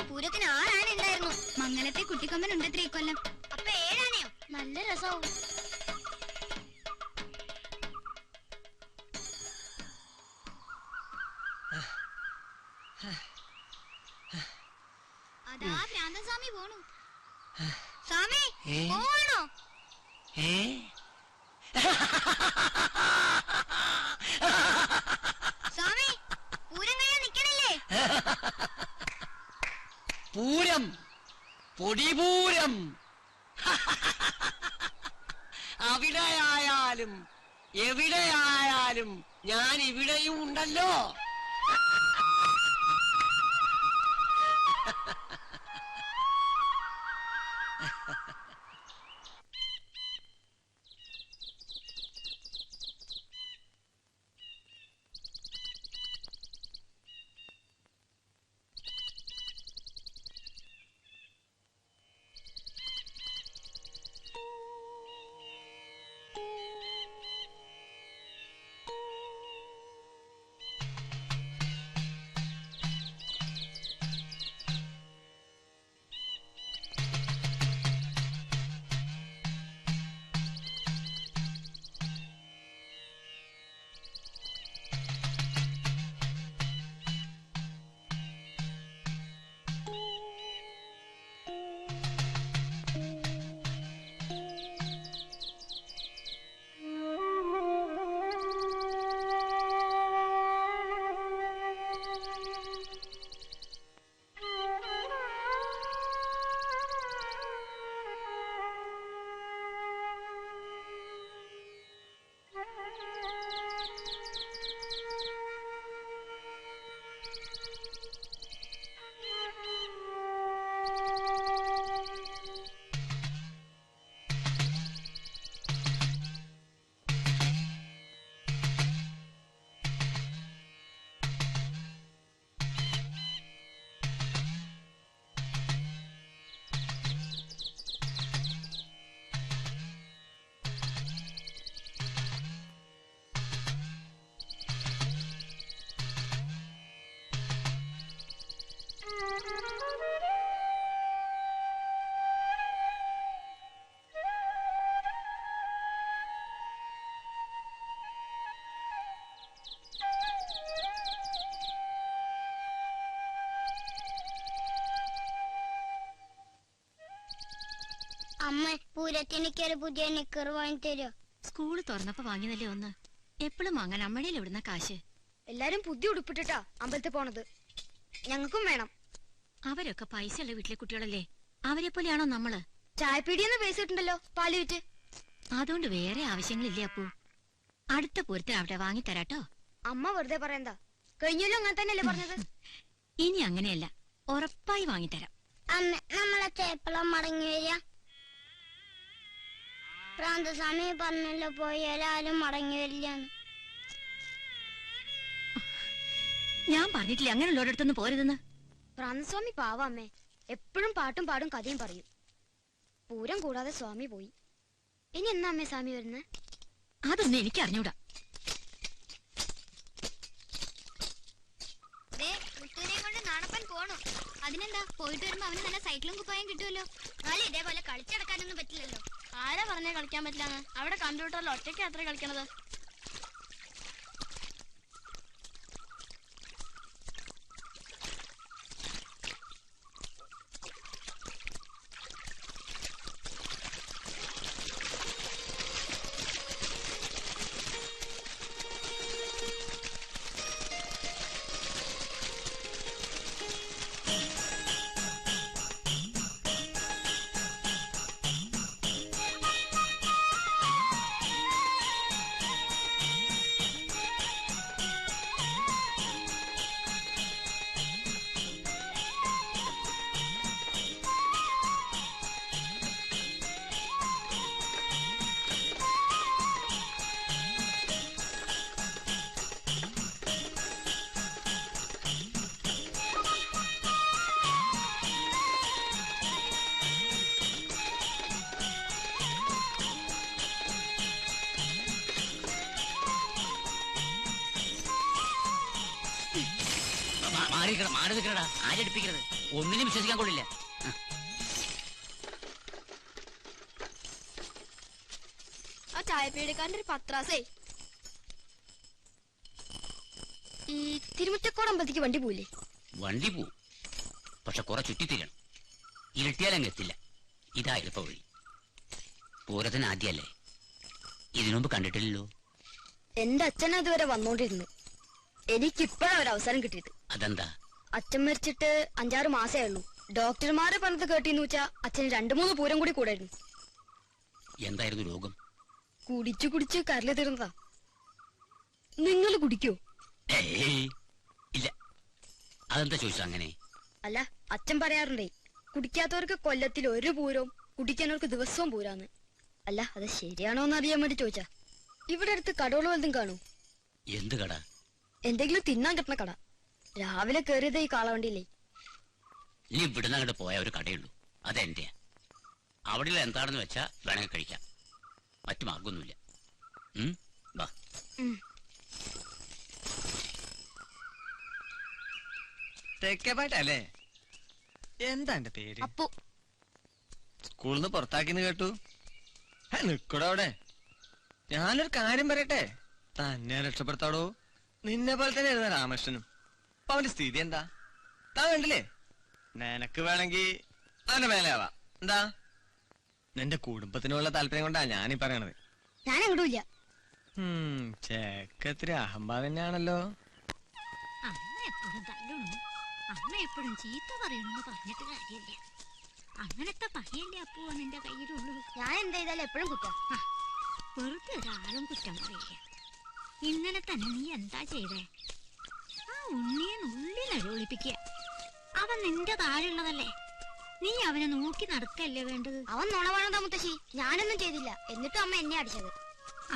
S7: പൂരത്തിന് 6 ആന ഉണ്ടായിരുന്നു. മംഗലത്തെ കുട്ടിക്കൊമ്പൻ ഉണ്ട് 3 കൊല്ലം. അപ്പൊ 7 ആനയോ? നല്ല രസവും. അതാ ഭ്രാന്തസ്വാമി പോണു. സ്വാമി പോണോ? സ്വാമി പൂരം കഴിയാൻ നിക്കണില്ലേ?
S5: പൂരം, പൊടിപൂരം. അവിടെയായാലും എവിടെയായാലും ഞാൻ ഇവിടെയും ഉണ്ടല്ലോ.
S7: അമ്മ പൂരത്തിനൊക്കെ പുതിയ നിക്കർ വാങ്ങി തരുമോ?
S2: സ്കൂള് തുറന്നപ്പോ വാങ്ങിയതല്ലേ ഒന്ന്. എപ്പോഴും വാങ്ങാൻ അമ്മയുടെ എവിടുന്ന കാശ്?
S4: എല്ലാരും പുതിയ ഉടുപ്പിട്ടിട്ടാ അമ്പലത്തിൽ പോണത്. ഞങ്ങൾക്കും വേണം.
S2: അവരൊക്കെ പൈസ ഉള്ള വീട്ടിലെ കുട്ടികളല്ലേ, അവരെ പോലെയാണോ നമ്മള്?
S4: ചായപ്പീടിയെന്ന് പൈസ കിട്ടുണ്ടല്ലോ പാല് വിറ്റ്.
S2: അതുകൊണ്ട് വേറെ ആവശ്യങ്ങളില്ലേ അപ്പു. അടുത്ത പൂരത്തിന് അവിടെ വാങ്ങിത്തരാട്ടോ.
S4: അമ്മ വെറുതെ പറയണ്ട. കഴിഞ്ഞല്ലോ അങ്ങനെ തന്നെയല്ലേ പറഞ്ഞത്.
S2: ഇനി അങ്ങനെയല്ല, ഉറപ്പായി വാങ്ങിത്തരാം.
S7: അമ്മ നമ്മളെ ചേപ്പളം മടങ്ങി വരിക. പ്രാന്തസ്വാമി പറഞ്ഞല്ലോ പോയാലും മടങ്ങി വരില്ലാന്ന്.
S2: ഞാൻ പറഞ്ഞിട്ടില്ലേ അങ്ങനെയുള്ളവരടുത്തൊന്നും പോരുതെന്ന്.
S4: പ്രാന്തസ്വാമി പാവാമ്മേ, എപ്പോഴും പാട്ടും പാടും കഥയും പറയും. പൂരം കൂടാതെ സ്വാമി പോയി. ഇനി എന്നാ അമ്മേ സ്വാമി വരുന്നത്?
S2: അതൊന്നും എനിക്ക് അറിഞ്ഞൂടാ.
S7: കൊണ്ട് നാണപ്പൻ പോണു. അതിനെന്താ, പോയിട്ട് വരുമ്പോ അവന് നല്ല സൈക്കിളും കുപ്പായം കിട്ടുമല്ലോ. എന്നാലും ഇതേപോലെ കളിച്ചടക്കാനൊന്നും പറ്റില്ലല്ലോ.
S4: ആരാ പറഞ്ഞേ കളിക്കാൻ പറ്റില്ലാന്ന്? അവിടെ കമ്പ്യൂട്ടറിൽ ഒറ്റയ്ക്ക് അത്ര കളിക്കണത്.
S5: മാറി നിൽക്കണടാ, ആരടിപ്പിക്കരുത്. ഒന്നിനും വിശ്വസിക്കാൻ കൊള്ളില്ല.
S4: ആ ചായപ്പീടിക്കാരന്റെ ഒരു പത്രാസേ. ഈ തിരുമുറ്റക്കോട് അമ്പലത്തേക്ക് വണ്ടി പോയില്ലേ?
S5: വണ്ടി പോവും, പക്ഷെ കുറെ ചുറ്റിത്തിരണം. ഇരട്ടിയാലങ്ങ് എത്തില്ല. ഇതാ എളുപ്പ വഴി. പൂരത്തിന് ആദ്യല്ലേ, ഇതിനുമുമ്പ് കണ്ടിട്ടില്ലല്ലോ.
S4: എന്റെ അച്ഛൻ അതുവരെ വന്നോണ്ടിരുന്നു. എനിക്കിപ്പോഴാ ഒരു അവസരം കിട്ടിയത്.
S5: അതെന്താ?
S4: അച്ഛൻ മരിച്ചിട്ട് 5-6 മാസേ ഉള്ളൂ. ഡോക്ടർമാരെ പറഞ്ഞത് കേട്ടിന്ന് വെച്ചാ അച്ഛന് 2-3 പൂരം കൂടി കൂടായിരുന്നു.
S5: എന്തായിരുന്നു രോഗം?
S4: കുടിച്ചു കുടിച്ച് കരല് തീർന്നതാ. നിങ്ങൾ കുടിക്കോ?
S5: ഏയ് ഇല്ല. അതെന്താ ചോദിച്ചാ അങ്ങനെ?
S4: അല്ല, അച്ഛൻ പറയാറുണ്ടേ, കുടിക്കാത്തവർക്ക് കൊല്ലത്തിൽ 1 പൂരവും കുടിക്കാനവർക്ക് ദിവസവും പൂരാന്ന്. അല്ല, അത് ശരിയാണോന്ന് അറിയാൻ വേണ്ടി ചോദിച്ചാ. ഇവിടെ അടുത്ത് കടകൾ വലുതും കാണൂ?
S5: എന്ത് കട?
S4: എന്തെങ്കിലും തിന്നാൻ കിട്ടുന്ന കട. രാവിലെ കയറിയത് ഈ കാളവണ്ടിയില്ലേ.
S5: നീ ഇവിടുന്ന് അങ്ങോട്ട് പോയ ഒരു കടയുള്ളൂ, അതെന്റെയാ. അവിടെ എന്താണെന്ന് വെച്ചാ വേണമെങ്കിൽ കഴിക്കാം, മറ്റു മാർഗൊന്നുമില്ല. വാ.
S9: തെക്കേപ്പാട്ടല്ലേ? എന്താ എന്റെ പേര്?
S4: അപ്പു.
S9: സ്കൂളിൽ നിന്ന് പുറത്താക്കിന്ന് കേട്ടു. നിക്കടോ അവിടെ. ഞാനൊരു കാര്യം പറയട്ടെ, തന്നെ രക്ഷപ്പെടുത്താടോ. നിന്നെ പോലെ തന്നെ ആയിരുന്നു രാമകൃഷ്ണനും. അപ്പൊ അവന്റെ സ്ഥിതി എന്താ താൻ കണ്ടില്ലേ? നിനക്ക് വേണമെങ്കിൽ അവന്റെ മേലെയാവാ. എന്താ? നിന്റെ കുടുംബത്തിനുള്ള താല്പര്യം കൊണ്ടാ ഞാനീ പറയണത്.
S4: ഞാൻ എങ്ങോട്ടുമില്ല.
S9: ചേക്കത്തിരി അഹംഭാവം തന്നെയാണല്ലോ.
S2: അമ്മ എപ്പോഴും തല്ലുന്നു, അമ്മ എപ്പോഴും ചീത്ത പറയണമെന്ന് പറഞ്ഞിട്ട് കാര്യമില്ല. അങ്ങനത്തെ പണിയല്ലേ അപ്പോ നിന്റെ കയ്യിലുള്ളൂ.
S4: ഞാൻ എന്ത് ചെയ്താലും എപ്പോഴും കുറ്റാ.
S2: വെറുതെ ഒരാളും കുറ്റം പറയില്ല. ഇന്നലെ തന്നെ നീ എന്താ ചെയ്തേ? ആ ഉണ്ണിയെ ഉള്ളിലൊളിപ്പിക്കുക. അവൻ നിന്റെ താഴെയുള്ളതല്ലേ, നീ അവനെ നോക്കി നടക്കല്ലേ വേണ്ടത്.
S4: അവൻ നുണ വേണതാ മുത്തശ്ശി. ഞാനൊന്നും ചെയ്തില്ല, എന്നിട്ടും അമ്മ എന്നെ അടിച്ചത്.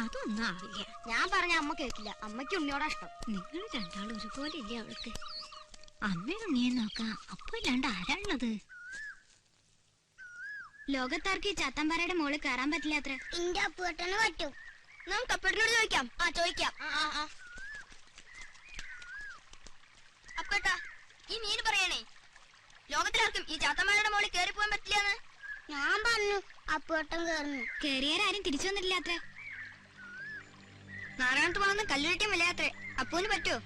S2: അതൊന്നും ആവില്ല.
S4: ഞാൻ പറഞ്ഞ അമ്മ കേൾക്കില്ല. അമ്മയ്ക്ക് ഉണ്ണിയോടാ ഇഷ്ടം.
S2: നിങ്ങൾ രണ്ടാളും ഒരുപോലെ ഇല്ലേ അവൾക്ക്? അമ്മയും ഉണ്ണിയെ നോക്കാം, അപ്പൊ ഇല്ലാണ്ട് ആരാണുള്ളത്?
S7: ലോകത്താർക്ക് ഈ ചാത്തമ്പാറയുടെ മോള് കയറാൻ പറ്റില്ല അത്ര. ഇന്റെ അപ്പുവട്ടന് പറ്റും.
S4: നമുക്ക് അപ്പേട്ടനോട് ചോദിക്കാം. ചോദിക്കാം. അപ്പേട്ടാ, ഈ മീൻ പറയണേ, ലോകത്തിലാർക്കും ഈ ചാത്തമ്പാറയുടെ മോളിൽ കയറി പോകാൻ പറ്റില്ലെന്ന്.
S7: ഞാൻ പറഞ്ഞു അപ്പുവട്ടം കയറുന്നു. കേറിയാരും തിരിച്ചു വന്നിട്ടില്ല അത്ര.
S4: നാരായണത്ത് വളർന്ന് കല്ലുരുട്ടിയും വിലയാത്രേ. അപ്പൂന് പറ്റുമോ?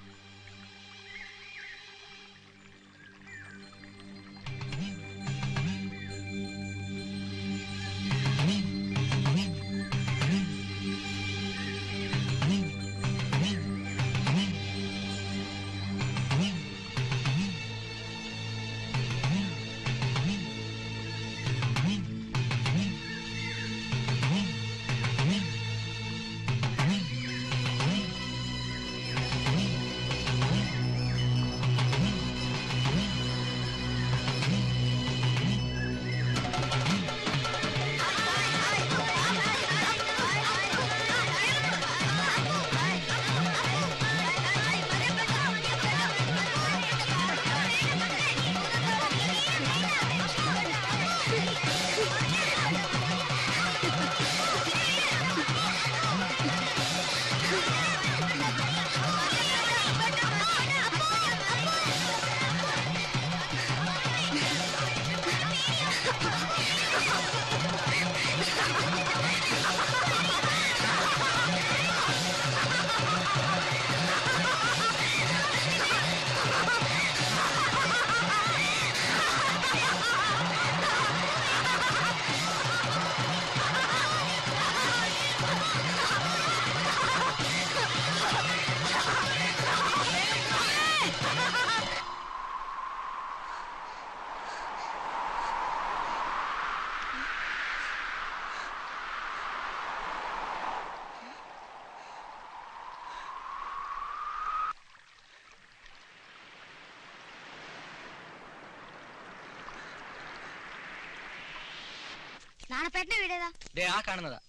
S7: നാണപ്പേട്ടന്റെ വീടേതാ?
S3: ദേ ആ കാണുന്നതാ.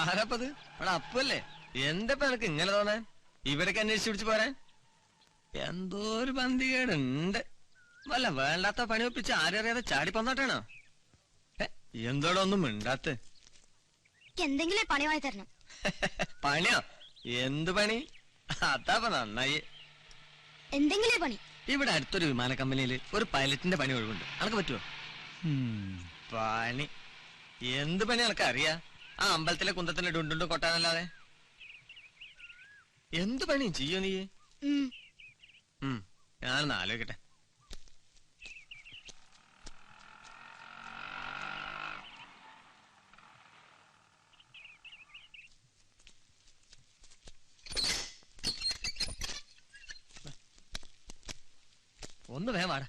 S9: ആരപ്പത്? അവിടെ അപ്പല്ലേ? എന്താ എനക്ക് ഇങ്ങനെ തോന്നാൻ? ഇവിടേക്ക് അന്വേഷിച്ചു പിടിച്ചു പോരാൻ? എന്തോ ഒരു പന്തികേടുണ്ട്. വല്ല വേണ്ടാത്ത പണി ഒപ്പിച്ച് ആരറിയാതെ ചാടി പന്നാട്ടാണോ? എന്തോടെ ഒന്നും മിണ്ടാത്ത?
S7: എന്തെങ്കിലും പണി വാങ്ങി തരണം.
S9: പണിയോ? എന്ത് പണി? അതാപ്പ നന്നായി.
S7: എന്തെങ്കിലും പണി.
S9: ഇവിടെ അടുത്തൊരു വിമാന കമ്പനിയിൽ ഒരു പൈലറ്റിന്റെ പണി ഒഴിവുണ്ട്. അനക്ക് പറ്റുമോ? പണി എന്ത് പണി അനക്ക് അറിയാ? ആ അമ്പലത്തിലെ കുന്തത്തിന്റെ ഡുണ്ടുണ്ട് കൊട്ടാനല്ലാതെ എന്ത് പണിയും ചെയ്യോ നീ? ഞാനൊന്ന് ആലോചിക്കട്ടെ. ഒന്ന് വേഗം വാടാ.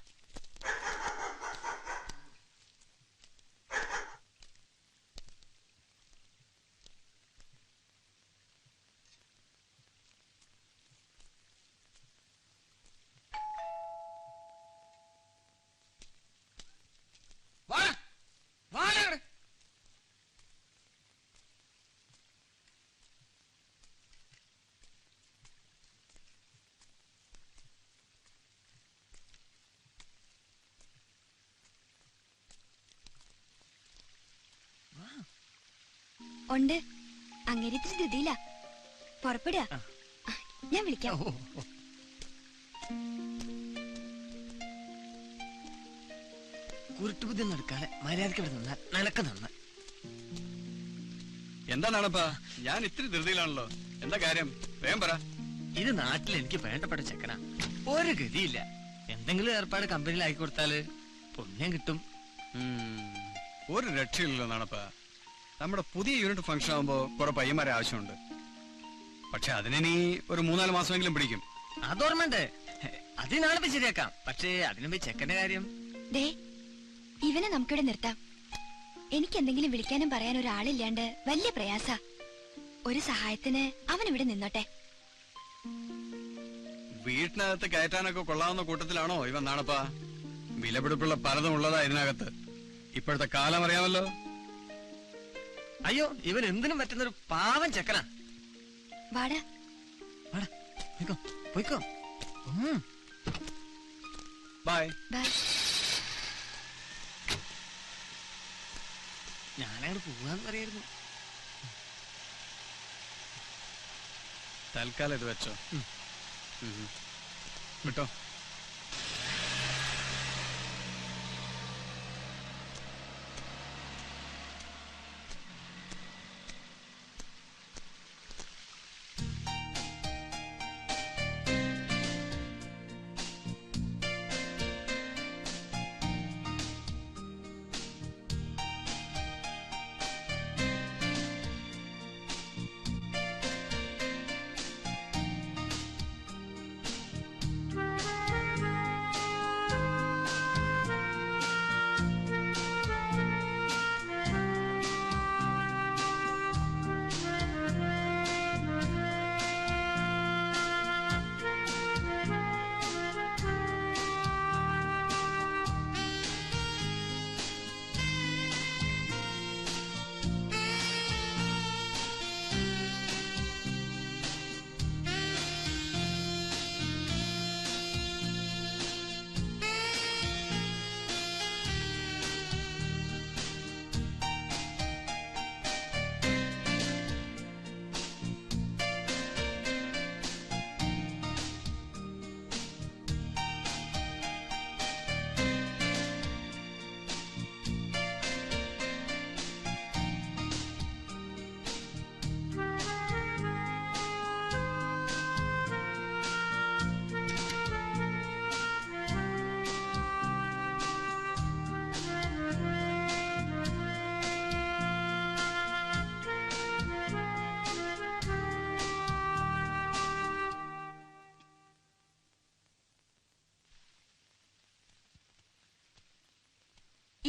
S2: ഉണ്ട്. അങ്ങനെ ഇത്തിരി ധൃതിയില്ല. പുറപ്പെടുക. ഞാൻ വിളിക്കാം.
S9: കുരുട്ടുബുദ്ധി നടക്കാതെ മര്യാദക്ക് ഇവിടെ നിന്നാൽ നിനക്ക് നന്ന.
S1: എന്താണപ്പാ? ഞാൻ ഇത്തിരി ധൃതിയിലാണല്ലോ. എന്താ കാര്യം? വേഗം പറ.
S9: ഇത് നാട്ടിൽ എനിക്ക് വേണ്ടപ്പെട്ട ചെക്കനാ. ഒരു ഗതിയില്ല. എന്തെങ്കിലും ഏർപ്പാട് കമ്പനിയിൽ ആക്കി കൊടുത്താല് പുണ്യം കിട്ടും.
S1: ഒരു രക്ഷയില്ലല്ലോ നാണപ്പാ. നമ്മുടെ പുതിയ യൂണിറ്റ് ഫംഗ്ഷൻ ആകുമ്പോ കുറെ പയ്യന്മാരെ ആവശ്യമുണ്ട്. പക്ഷെ അതിനി ഒരു 3-4 മാസമെങ്കിലും പിടിക്കും.
S9: അതോർമ്മണ്ട്. അതിനാളിപ്പോ ശരിയാക്കാം. പക്ഷേ അതിനുമ്പോ ചെക്കന്റെ കാര്യം.
S2: ദേ, ഇവനെ നമുക്കിവിടെ നിർത്താം. എനിക്ക് എന്തെങ്കിലും വിളിക്കാനും പറയാനും ഒരാളില്ലാണ്ട് വലിയ പ്രയാസ. ഒരു സഹായത്തിന് അവൻ ഇവിടെ നിന്നോട്ടെ.
S1: വീട്ടിനകത്ത് കയറ്റാനൊക്കെ കൊള്ളാവുന്ന കൂട്ടത്തിലാണോ ഇവൻ നാണപ്പാ? വിലപിടിപ്പുള്ള പലതും ഉള്ളതാ ഇതിനകത്ത്. ഇപ്പോഴത്തെ കാലം അറിയാമല്ലോ.
S9: അയ്യോ, ഇവൻ എന്തിനും പറ്റുന്നൊരു പാവം ചെക്കനാ.
S2: വാടാ
S9: വാടാ, പോയിക്കോ പോയിക്കോ.
S1: ബൈ.
S2: ബൈ.
S9: ഞാനങ്ങോട്ട് പോവാന്ന് പറയായിരുന്നു.
S1: തൽക്കാലം ഇത് വെച്ചോ. വിട്ടോ.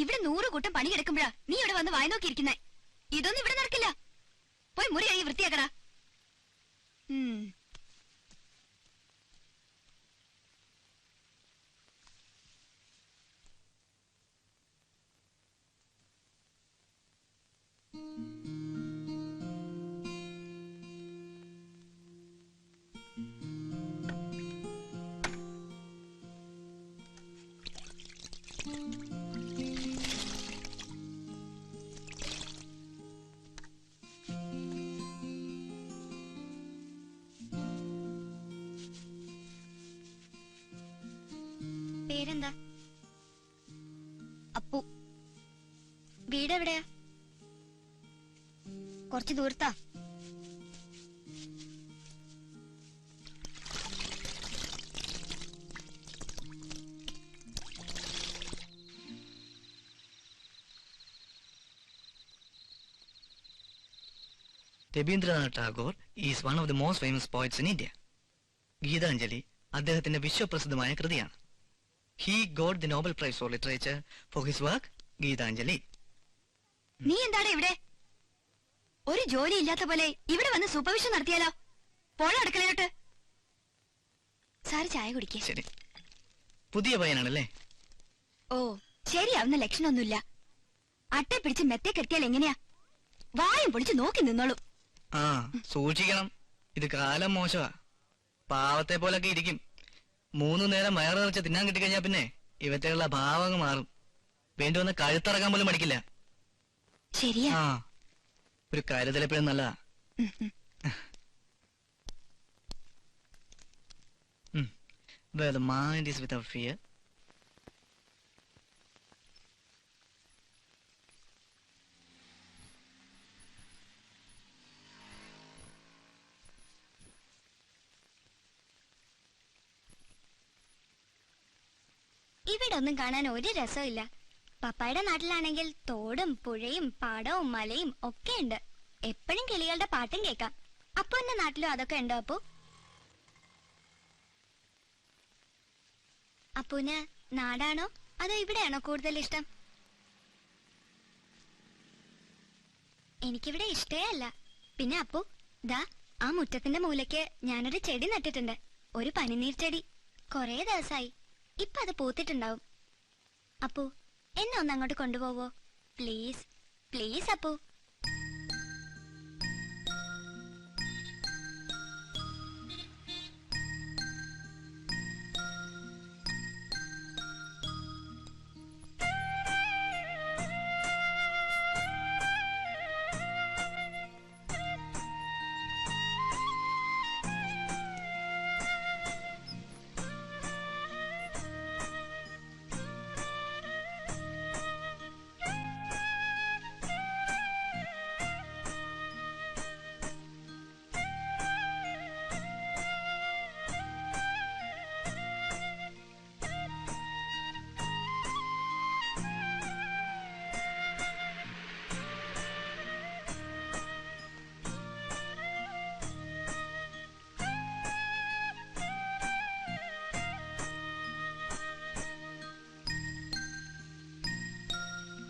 S2: ഇവിടെ 100 കൂട്ടം പണി കിടക്കുമ്പോഴാ നീ ഇവിടെ വന്ന് വായി നോക്കിയിരിക്കുന്നേ. ഇതൊന്നും ഇവിടെ നടക്കില്ല. പോയി മുറി കഴുകി വൃത്തിയാക്കടാ.
S7: പേരെന്താ?
S2: അപ്പു.
S7: വീട് എവിടെയാ?
S2: കുറച്ച് ദൂരത്താ.
S3: Rabindranath Tagore is one of the most famous poets in India. Gitanjali അദ്ദേഹത്തിന്റെ വിശ്വപ്രസിദ്ധമായ കൃതിയാണ്. He got the Nobel Prize for Literature for his work Geethanjali.
S2: നീ എന്താണ് ഇവിടെ? ഒരു ജോലി ഇല്ലാത്ത പോലെ ഇവിടെ വന്ന് സൂപ്പർവിഷൻ നടത്തിയാലോ? പോളെ അടുക്കളയോട്ട്. സാറ് ചായ കുടിക്കേ.
S3: ശരി. പുതിയ പയ്യനാണല്ലേ?
S2: ഓ, ശരിയാവുന്ന ലക്ഷണമൊന്നുമില്ല. അട്ടെ പിടിച്ച് മെത്തെ കെട്ടിയാൽ എങ്ങനെയാ? വായും പൊളിച്ച് നോക്കി നിന്നോളൂ.
S3: ആ, സൂക്ഷിക്കണം. ഇത് കാലം മോശമാ. പാവത്തെ പോലൊക്കെ ഇരിക്കും. 3 നേരം വയറ് നിറച്ച് തിന്നാൻ കിട്ടിക്കഴിഞ്ഞാ പിന്നെ ഇവറ്റകളുടെ ഭാവങ്ങ് മാറും. വേണ്ടി വന്ന് കഴുത്തിറക്കാൻ പോലും മടിക്കില്ല.
S2: ശരിയാ.
S3: ആ, ഒരു കരുതലെപ്പോഴും നല്ലതാ. Where the mind is without fear.
S7: ഇവിടെ ഒന്നും കാണാൻ ഒരു രസമില്ല. പപ്പായുടെ നാട്ടിലാണെങ്കിൽ തോടും പുഴയും പാടവും മലയും ഒക്കെ ഉണ്ട്. എപ്പോഴും കിളികളുടെ പാട്ടും കേൾക്കാം. അപ്പൊ എന്റെ നാട്ടിലും അതൊക്കെ ഉണ്ടോ? അപ്പൂന് നാടാണോ അതോ ഇവിടെയാണോ കൂടുതൽ ഇഷ്ടം? എനിക്കിവിടെ ഇഷ്ടേ അല്ല. പിന്നെ അപ്പു, ദാ ആ മുറ്റത്തിന്റെ മൂലയ്ക്ക് ഞാനൊരു ചെടി നട്ടിട്ടുണ്ട്. ഒരു പനിനീർ ചെടി. കൊറേ ദിവസമായി. ഇപ്പൊ അത് പൂത്തിട്ടുണ്ടാവും. അപ്പു, എന്നെ ഒന്ന് അങ്ങോട്ട് കൊണ്ടുപോവോ? Please please Appu.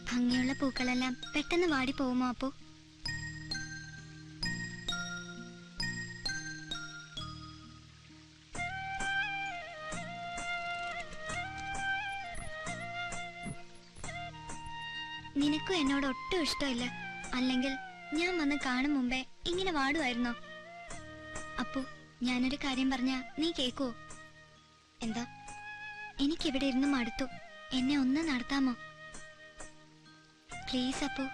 S7: ഭംഗിയുള്ള പൂക്കളെല്ലാം പെട്ടെന്ന് വാടി പോകുമോ അപ്പു? നിനക്കും എന്നോട് ഒട്ടും ഇഷ്ടമില്ല. അല്ലെങ്കിൽ ഞാൻ വന്ന് കാണും മുമ്പേ ഇങ്ങനെ വാടുമായിരുന്നോ? അപ്പു, ഞാനൊരു കാര്യം പറഞ്ഞ നീ കേക്കുവോ? എന്താ? എനിക്കിവിടെ ഇരുന്ന് മടുത്തു. എന്നെ ഒന്ന് നടത്താമോ? പ്ലീസ് അപ്പു.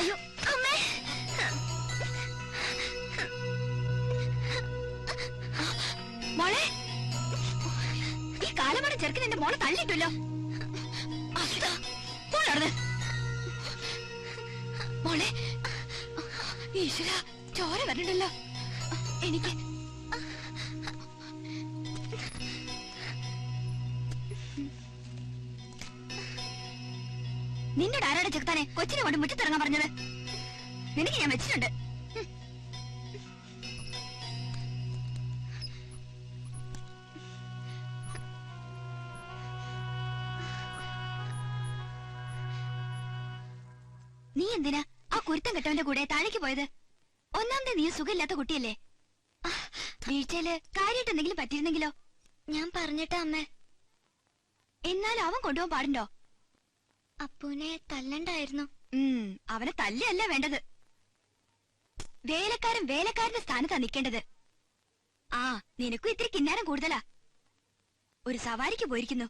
S7: അയ്യോ അമ്മേ. മോളെ, ഈ കാലമാണ് ചെറുക്കൻ എന്റെ മോളെ തള്ളിയിട്ടല്ലോ. മോളെ, ഈശ്വര, ചോര വരണ്ടല്ലോ. എനിക്ക് നിന്നോട് ആരാടെ ചെറുത്താനെ കൊച്ചിനെ കൊണ്ട് മുറ്റത്തിറങ്ങാൻ പറഞ്ഞത്? നിനക്ക് ഞാൻ വെച്ചിട്ടുണ്ട്.
S2: നീ എന്തിനാ ആ കുരുത്തം കെട്ടവന്റെ കൂടെ താഴേക്ക് പോയത്? ഒന്നാമത് നീ സുഖമില്ലാത്ത കുട്ടിയല്ലേ? വീഴ്ചയില് കാര്യമായിട്ട് എന്തെങ്കിലും പറ്റിയിരുന്നെങ്കിലോ?
S7: ഞാൻ പറഞ്ഞിട്ടാ അമ്മേ.
S2: എന്നാലും അവൻ കൊണ്ടുപോകാൻ പാടുണ്ടോ?
S7: അപ്പൂനെ തല്ലണ്ടായിരുന്നു.
S2: അവനെ തല്ലല്ല വേണ്ടത്. വേലക്കാരൻ വേലക്കാരന്റെ സ്ഥാനത്താ നിൽക്കേണ്ടത്. ആ, നിനക്കും ഇത്തിരി കിന്നാരം കൂടുതലാ. ഒരു സവാരിക്ക് പോയിരിക്കുന്നു.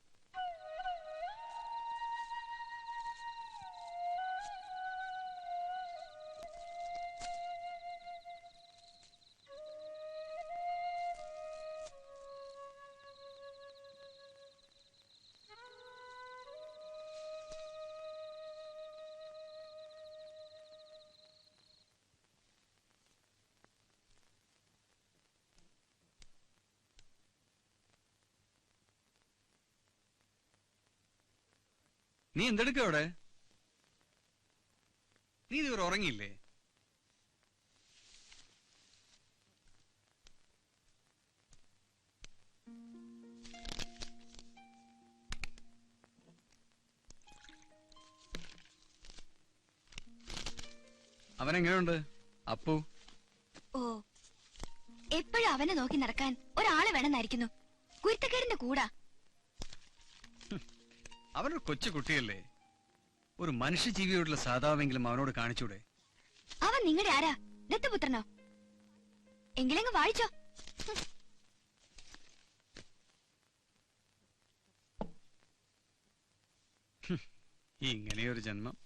S1: നീ എന്തെടുക്ക അവിടെ? നീ ഇതുവരെ ഉറങ്ങിയില്ലേ? അവനെങ്ങനെയുണ്ട് അപ്പു?
S2: ഓ, എപ്പോഴും അവനെ നോക്കി നടക്കാൻ ഒരാളെ വേണമെന്നായിരിക്കുന്നു. കുരുത്തക്കേടിന്റെ കൂടാ.
S1: അവനൊരു കൊച്ചു കുട്ടിയല്ലേ. ഒരു മനുഷ്യജീവിയോടുള്ള സാധാവെങ്കിലും അവനോട് കാണിച്ചൂടെ?
S2: അവൻ നിങ്ങളുടെ ആരാ? ദത്തുപുത്രനോ? എങ്കിലെങ്ങ് വായിച്ചോ.
S1: ഇങ്ങനെയൊരു ജന്മം.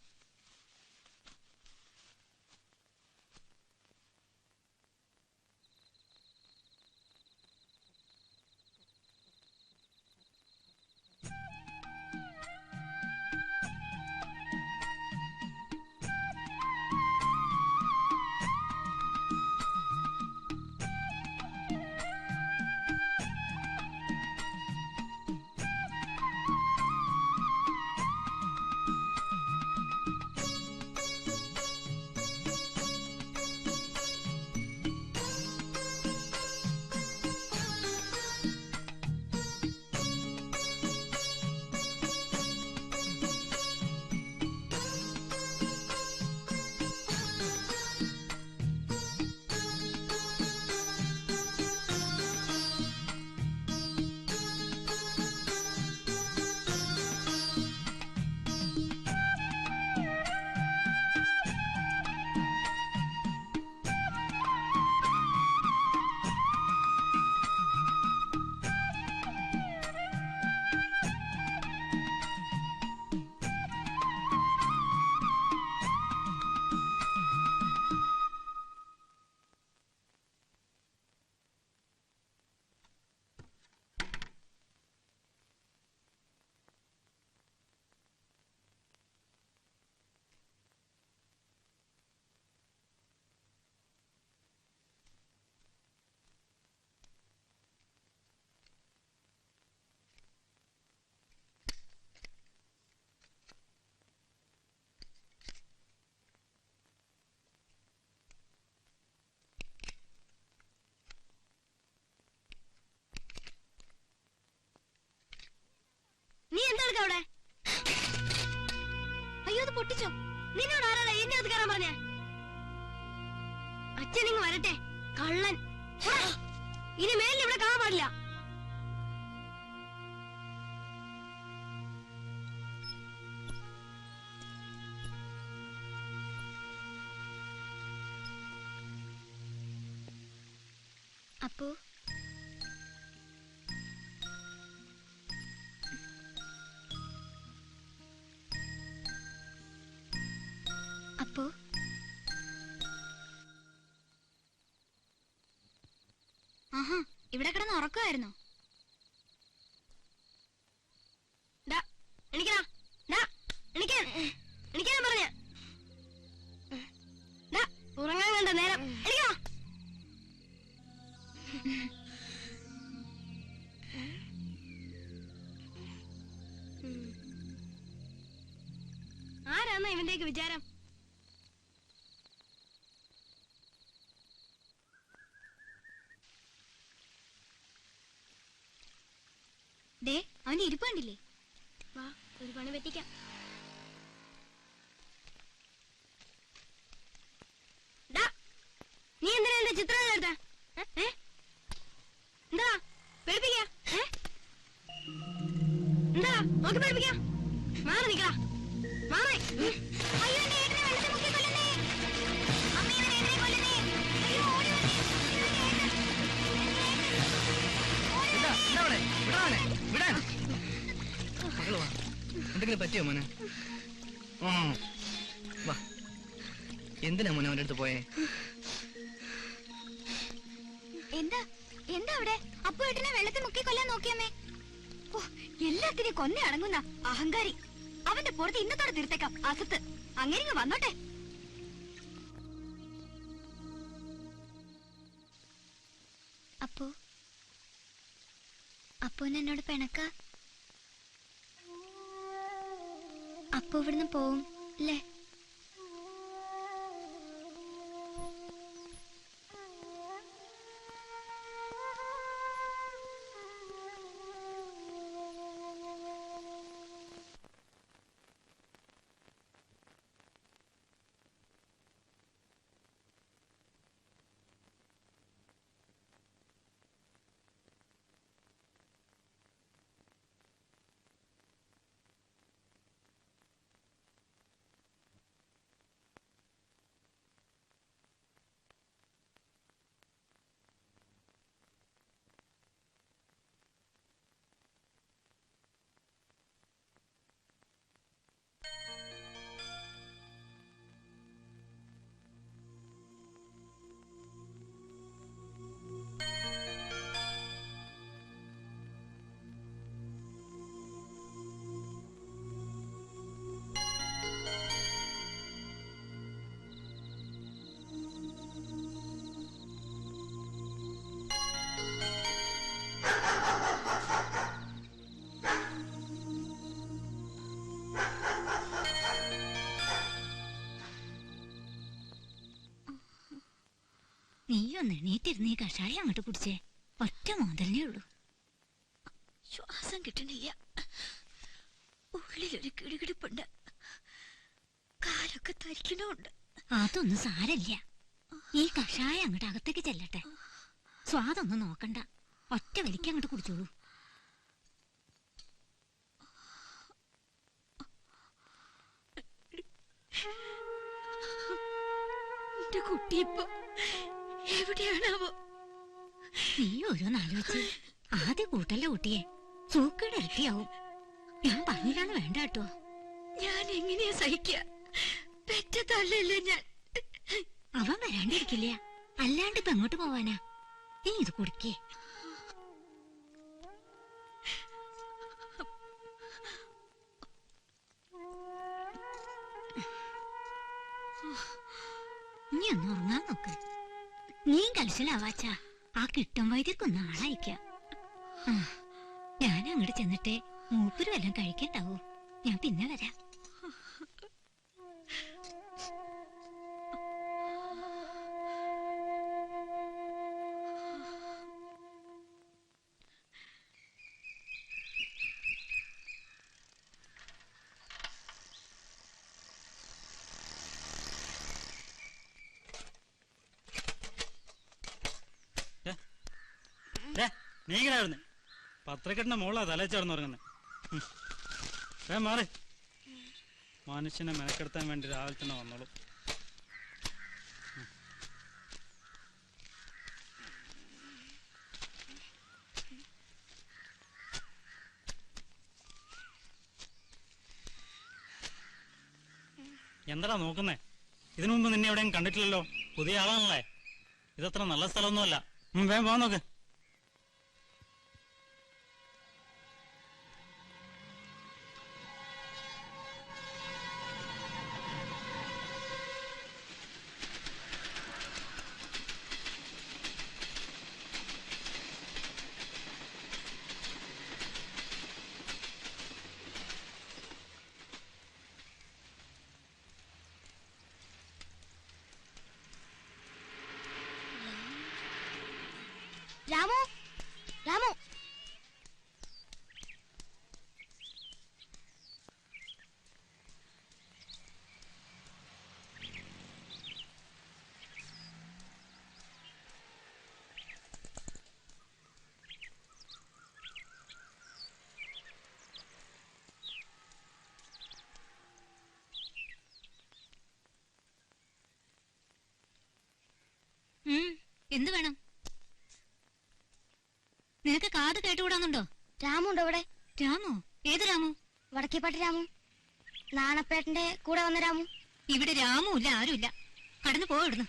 S4: നീ എന്താ അവിടെ?
S2: അയ്യോ, അത് പൊട്ടിച്ചോ?
S4: നിന്നോട് ആരാടാ എന്നെ അത് കയറാൻ പറഞ്ഞേ? അച്ഛൻ ഇങ്ങ് വരട്ടെ, കള്ളൻ. ഇനി മേലിൽ ഇവിടെ കാണാൻ പാടില്ല.
S7: അപ്പു, അപ്പു,
S2: ആഹാ, ഇവിടെ കിടന്ന് ഉറക്കമായിരുന്നോ?
S4: എണിക്കാൻ പറഞ്ഞ ഉറങ്ങാൻ കണ്ട നേരം. എണിക്കണോ? ആരാന്നാ ഇവന്റെയൊക്കെ വിചാരം?
S2: ദേ, അവന്റെ ഇരിപ്പ് കണ്ടില്ലേ?
S4: വാ, ഒരു പണി പറ്റിക്കാം. നീ എന്തിനാ എന്റെ ചിത്രം എടുത്ത? എന്താ പേടിപ്പിക്ക? എന്താ നോക്കി പേടിപ്പിക്ക? മാറി നിക്കടാ, മാറി. അയ്യോ, എന്റെ ഏട്ടനെ വെള്ളത്തിൽ മുക്കി കൊല്ലുന്നേ. അമ്മ, ഇവൻ ഏട്ടനെ കൊല്ലുന്നേ. അയ്യോ, ഓടി വന്നേ.
S3: മകള് വാ, എന്തെങ്കിലും പറ്റിയോ മോനെ? വാ. എന്തിനാ മോനെ അവന്റെ അടുത്ത് പോയേ?
S7: എന്താ എന്താ അവിടെ? അപ്പു ഏട്ടനെ വെള്ളത്തിൽ മുക്കി കൊല്ലാൻ നോക്കിയമ്മേ. ഓ, എല്ലാത്തിനും കൊന്ന അടങ്ങുന്ന അഹങ്കാരി. അവന്റെ പുറത്ത് ഇന്നത്തോടെ തീർത്തേക്കാം. അകത്ത് അങ്ങനെ വന്നോട്ടെ. അപ്പു അപ്പുവിന് എന്നോട് പിണക്ക. അപ്പു ഇവിടുന്ന് പോവും അല്ലേ?
S2: നീയൊന്ന് എണീറ്റിരുന്ന് ഈ കഷായം അങ്ങോട്ട് കുടിച്ചേ. ഒറ്റ മോതലിനേ ഉള്ളൂ. ശ്വാസം കിട്ടണില്ല. ഉള്ളിലൊരു കിടുകിടുപ്പുണ്ട്. കാലൊക്കെ തരിക്കണുണ്ട്. അതൊന്നും സാരല്ല. ഈ കഷായം അങ്ങോട്ട് അകത്തേക്ക് ചെല്ലട്ടെ. സ്വാദൊന്നും നോക്കണ്ട. ഒറ്റ വലിക്ക് അങ്ങോട്ട് കുടിച്ചോളൂ. എന്റെ കുട്ടിയിപ്പോ എവിടെയാണാവോ? നീ ഓരോന്നാലോചിച്ച് ആദ്യം കൂട്ടല്ല കുട്ടിയെ. സൂക്കേട് ഇരട്ടിയാവും. ഞാൻ പറഞ്ഞിട്ടാണ് വേണ്ട കേട്ടോ. ഞാൻ എങ്ങനെയാ സഹിക്ക? പെറ്റതല്ലല്ലേ ഞാൻ. അവൻ വരാണ്ടിരിക്കില്ല. അല്ലാണ്ട് ഇപ്പൊ എങ്ങോട്ട് പോവാനാ? നീ ഇത് കുടിക്കേ. നീ ഒന്ന് ഉറങ്ങാൻ നോക്ക്. നീ കലശലാവാച്ചാ ആ കിട്ടും വൈദ്യർക്കൊന്ന് ആളയക്കാം. ഞാൻ അങ്ങോട്ട് ചെന്നിട്ടേ മൂപ്പര് വല്ലതും കഴിക്കണ്ടാവൂ. ഞാൻ പിന്നെ വരാം.
S6: നീങ്ങനായിരുന്നു പത്രക്കെട്ടിന്റെ മോളാ തലച്ചേർന്ന് ഉറങ്ങുന്നത്. മാറി. മനുഷ്യനെ മെനക്കെടുത്താൻ വേണ്ടി രാവിലെ തന്നെ വന്നോളൂ. എന്താടാ നോക്കുന്നേ? ഇതിനു മുമ്പ് നിന്നെ എവിടെയും കണ്ടിട്ടില്ലല്ലോ. പുതിയ ആളാണല്ലേ. ഇതത്ര നല്ല സ്ഥലമൊന്നുമല്ല. വേഗം പോകാൻ നോക്ക്.
S2: എന്ത് വേണം? നിനക്ക് കാത് കേട്ടുകൂടാന്നുണ്ടോ?
S7: രാമു ഉണ്ടോ ഇവിടെ?
S2: രാമു? ഏത് രാമു?
S7: വടക്കേപ്പാട്ട് രാമു, നാണപ്പേട്ടന്റെ കൂടെ വന്ന രാമു.
S2: ഇവിടെ രാമു ഇല്ല, ആരുമില്ല. കടന്നു പോ ഇവിടുന്ന്.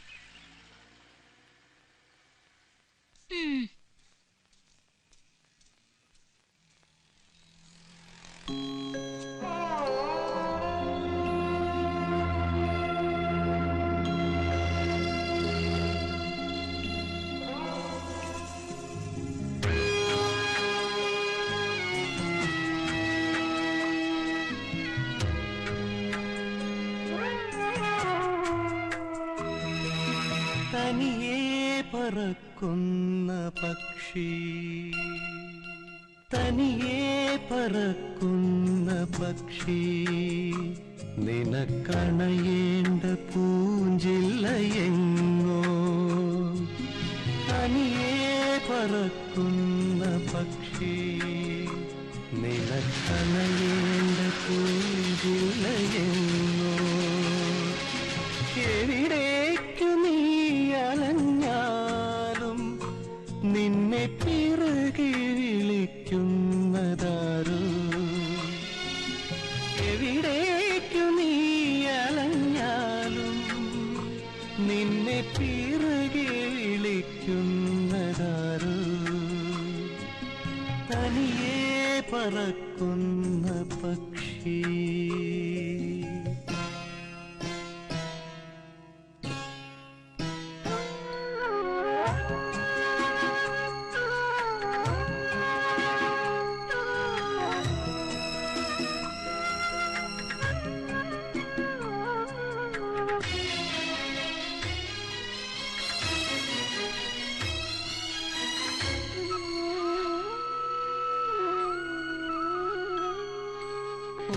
S10: തനിയേ പറക്കുന്ന പക്ഷി, തനിയേ പറക്കുന്ന പക്ഷി, നിനക്കണയേണ്ട പൂഞ്ചില്ലയെങ്ങോ. തനിയേ പറക്കുന്ന പക്ഷി, നിനക്കണയേണ്ട പൂഞ്ചില്ലയെങ്ങോ. എവിടേക്കു നീ അലഞ്ഞാലും നിന്നെ പിറകെ വിളിക്കുന്നതാരോ. എവിടേക്കു നീ അലഞ്ഞാലും നിന്നെ പിറകെ വിളിക്കുന്നതാരോ. തനിയേ പറക്കുന്ന പക്ഷി.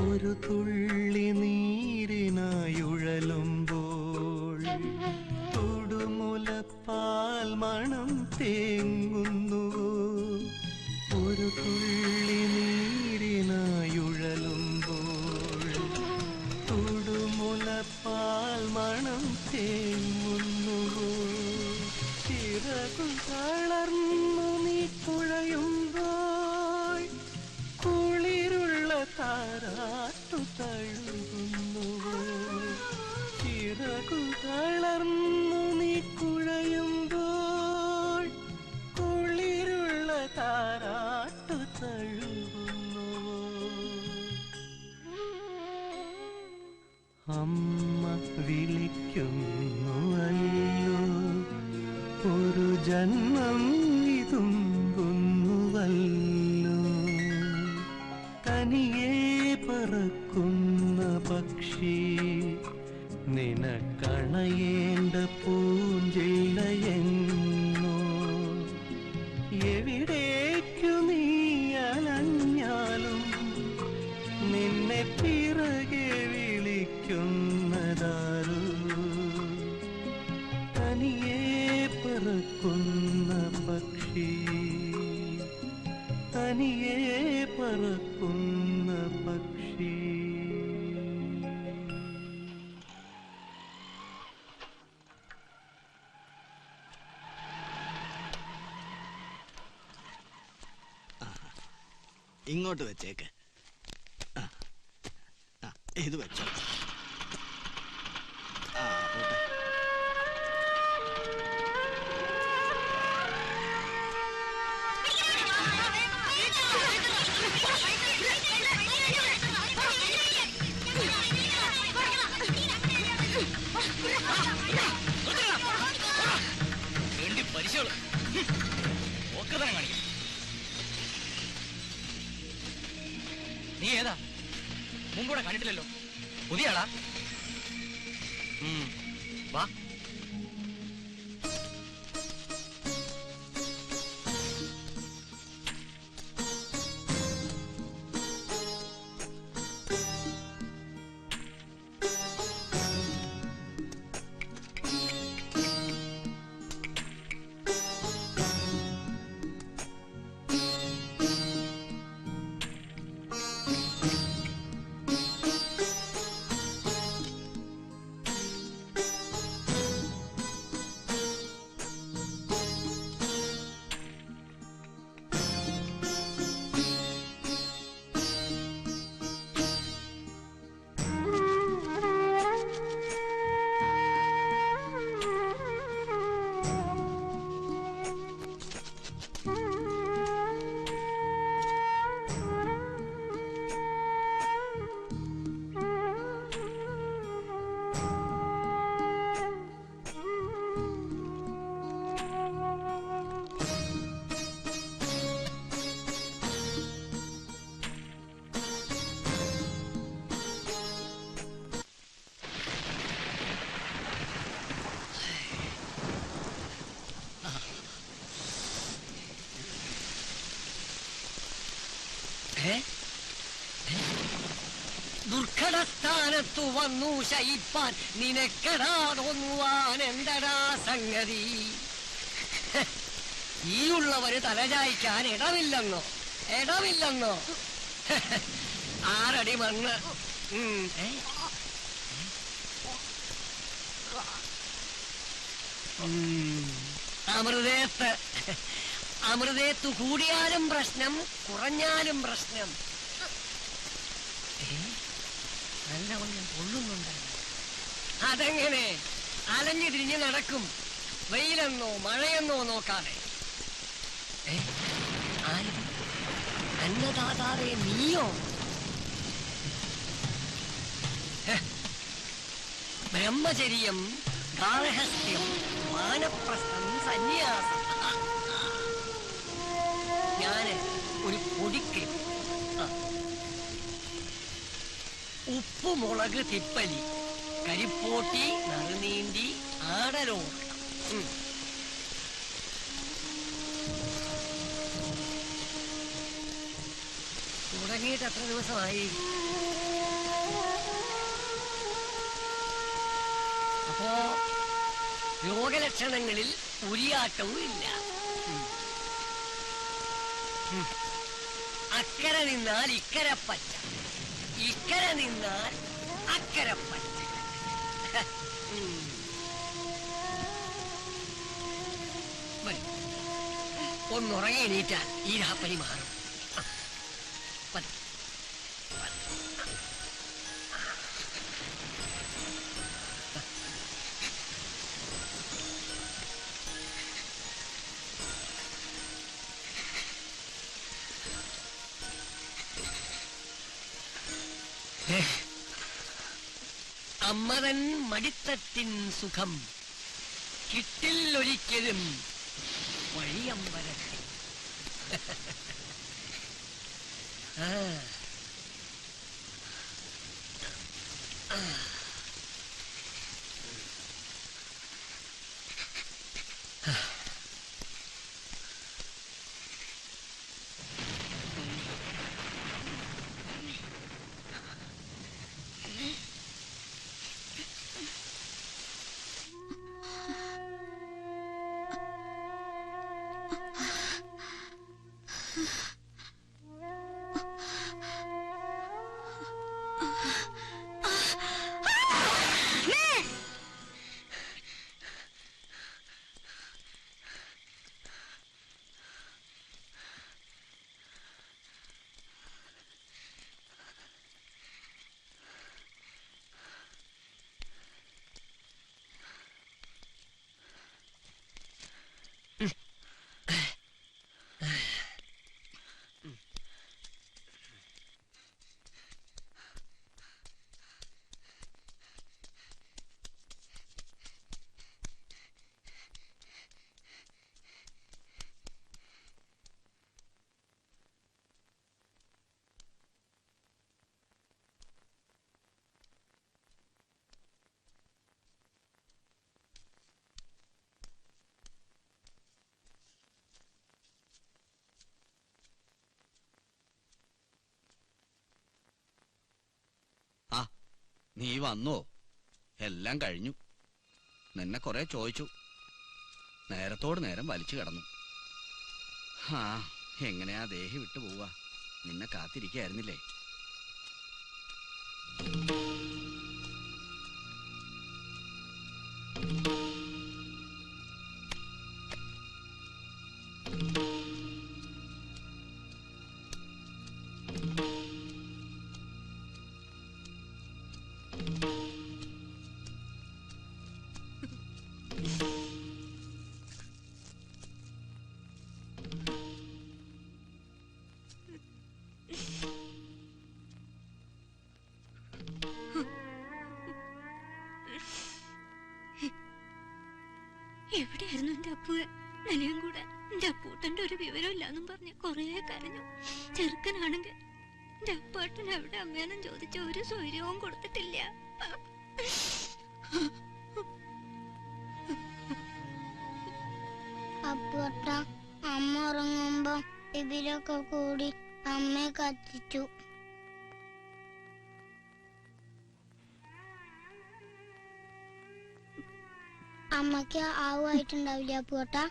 S10: ഒരു തുള്ളി നീരിനായുഴലുമ്പോൾ തുടുമുലപ്പാൽ മണം തേങ്ങുന്നുവോ. ഒരു തുള്ളി നീരിനായുഴലുമ്പോൾ തുടുമുലപ്പാൽ മണം തേങ്ങുന്നുവോ. ചിറകു തളർന്നു നീ കുഴയുമ്പോൾ കുളിരുള്ള താരാട്ടു തഴുകുന്നുവോ. ചിറകു തളർന്നു നീ കുഴയുമ്പോൾ കുളിരുള്ള താരാട്ടു തഴുകുന്നുവോ. അമ്മ വിളിക്കുന്നു അയ്യോ, ഒരു ജന്മം ഇതുമ്പുന്നുവല്ലോ. തനിയേ പറക്കുന്ന പക്ഷി, നിനക്കണയേണ്ട പൂഞ്ചില്ലയെങ്ങോ. എവിടേക്കു നീ അലഞ്ഞാലും നിന്നെ പിറകെ വിളിക്കുന്നതാരോ. തനിയേ പറക്കുന്ന പക്ഷി, തനിയേ പറക്കുന്ന പക്ഷി.
S8: ഇങ്ങോട്ട് വെച്ചേക്ക്. ഇത് വെച്ചോ. പോട്ടെ.
S3: നീ ഏതാ? മുമ്പൂടെ കണ്ടിട്ടില്ലല്ലോ. പുതിയ ആളാ? വാ.
S9: ദുർഘടസ്ഥാനത്തു വന്നു ശയിപ്പാൻ നിനക്കടാ തോന്നുവാൻ എന്തടാ സംഗതി? ഈ ഉള്ളവര് തലചായ്ക്കാൻ ഇടമില്ലെന്നോ? ആറടി മണ്ണ്. അമൃതേത്തു കൂടിയാലും പ്രശ്നം, കുറഞ്ഞാലും പ്രശ്നം. നല്ലവണ്ണം പൊള്ളുന്നുണ്ട്. അതെങ്ങനെ? അലഞ്ഞു തിരിഞ്ഞ് നടക്കും, വെയിലെന്നോ മഴയെന്നോ നോക്കാതെ. അന്നദാതാവേ നീയോ? ബ്രഹ്മചര്യം, ഗാർഹസ്ഥ്യം, വാനപ്രസ്ഥം, സന്യാസം. ഞാന് ഒരു പൊടിക്ക് ഉപ്പ്, മുളക്, തിപ്പലി, കരിപ്പോട്ടി, നറുനീണ്ടി, ആടലോടം. തുടങ്ങിയിട്ട് എത്ര ദിവസമായി? അപ്പോ രോഗലക്ഷണങ്ങളിൽ ഉരിയാട്ടവും ഇല്ല. അക്കരെ നിന്നാൽ ഇക്കരെ പച്ച, ഇക്കരെ നിന്നാൽ അക്കരെ പച്ച. ഒന്നുറങ്ങി എണീറ്റാൽ ഈ രാപ്പനി മാറും. അമ്മതൻ മടിത്തട്ടിൻ സുഖം കിട്ടില്ലൊരിക്കലും വഴിയമ്പലത്തിൽ.
S8: നീ വന്നോ? എല്ലാം കഴിഞ്ഞു. നിന്നെ കുറെ ചോദിച്ചു, നേരത്തോട് നേരം വലിച്ചു കിടന്നു. എങ്ങനെയാ ദേഹി വിട്ടു പോവാ? നിന്നെ കാത്തിരിക്കായിരുന്നില്ലേ?
S2: എവിടെയായിരുന്നു എന്റെ അപ്പുവെ? നിലയും കൂടെ എന്റെ അപ്പൂട്ടന്റെ ഒരു വിവരമില്ലാന്നും പറഞ്ഞ് കൊറേ കരഞ്ഞു. ചെറുക്കനാണെങ്കിൽ എന്റെ അപ്പാട്ടൻ എവിടെ അമ്മയെന്നും ചോദിച്ച ഒരു സൗകര്യവും കൊടുത്തിട്ടില്ല.
S7: അപ്പൂട്ട, അമ്മ ഉറങ്ങുമ്പോ ഇവരൊക്കെ കൂടി
S4: അമ്മയെ കത്തിച്ചു. അമ്മക്ക് ആവുമായിട്ടുണ്ടാവില്ല അപ്പുവേട്ടാ?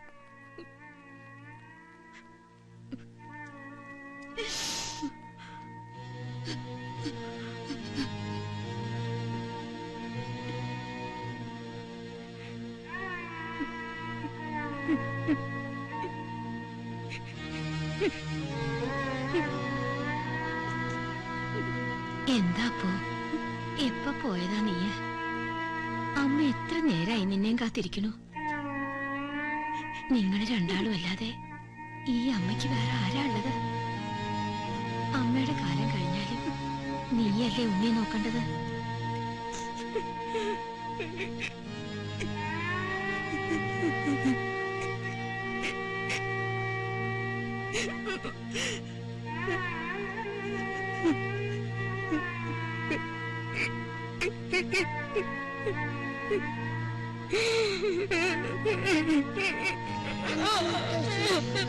S2: എന്താ അപ്പോ എപ്പ പോയതാ നീ? അമ്മ എത്ര നേരായി നിന്നെയും കാത്തിരിക്കണു. നിങ്ങൾ രണ്ടാളും അല്ലാതെ ഈ അമ്മയ്ക്ക് വേറെ ആരാ ഉള്ളത്? അമ്മയുടെ കാലം കഴിഞ്ഞാലും നീയല്ലേ ഉണ്ണിയെ നോക്കേണ്ടത്.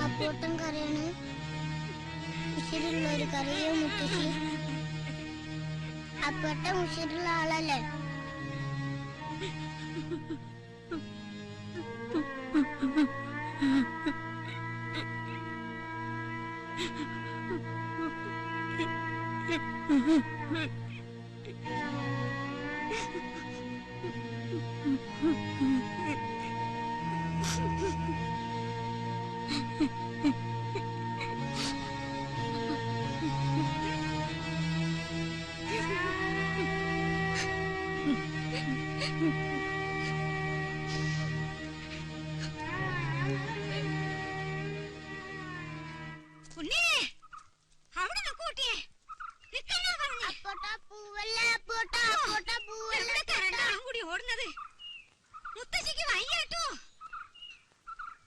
S4: അപ്പോട്ടൻ കരയാണ്. ഉശിരുള്ളൊരു കരയോ മുത്തശ്ശി? അപ്പോട്ടൻ ഉശിരുള്ള ആളല്ലേ?
S2: മുത്തശ്ശിക്ക് വയ്യാട്ടോ.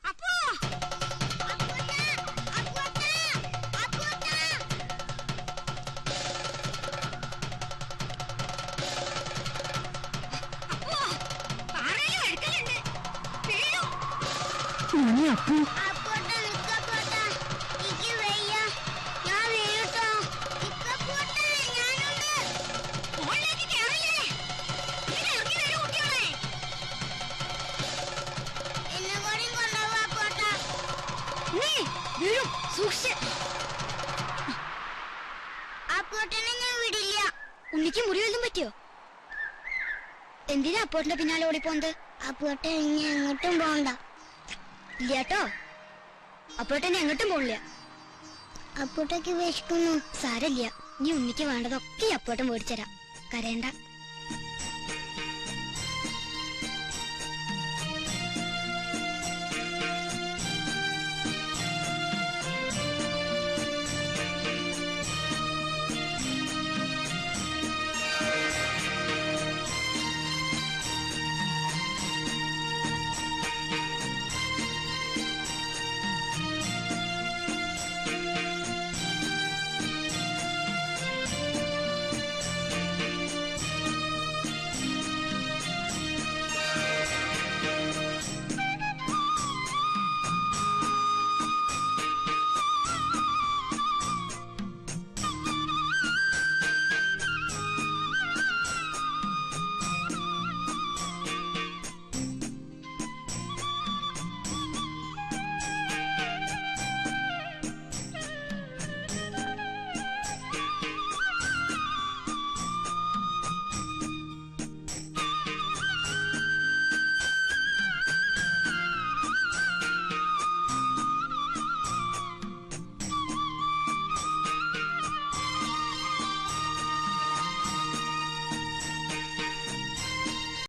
S2: അപ്പോ
S7: ഉണ്ണിക്ക് മുറിവെല്ലാം പറ്റിയോ? എന്തിനാ അപ്പോട്ടിന്റെ പിന്നാലെ ഓടിപ്പോന്നത്?
S4: അപ്പോട്ടെ ഇനി എങ്ങോട്ടും പോണ്ട.
S7: ഇല്ലാട്ടോ, അപ്പോട്ടെന്നെ എങ്ങോട്ടും പോണില്ല.
S4: അപ്പോട്ടേക്ക് വിശക്കുന്നു.
S7: സാരല്ല, നീ ഉണ്ണിക്ക് വേണ്ടതൊക്കെ അപ്പോട്ടം മേടിച്ചരാം. കരയണ്ട.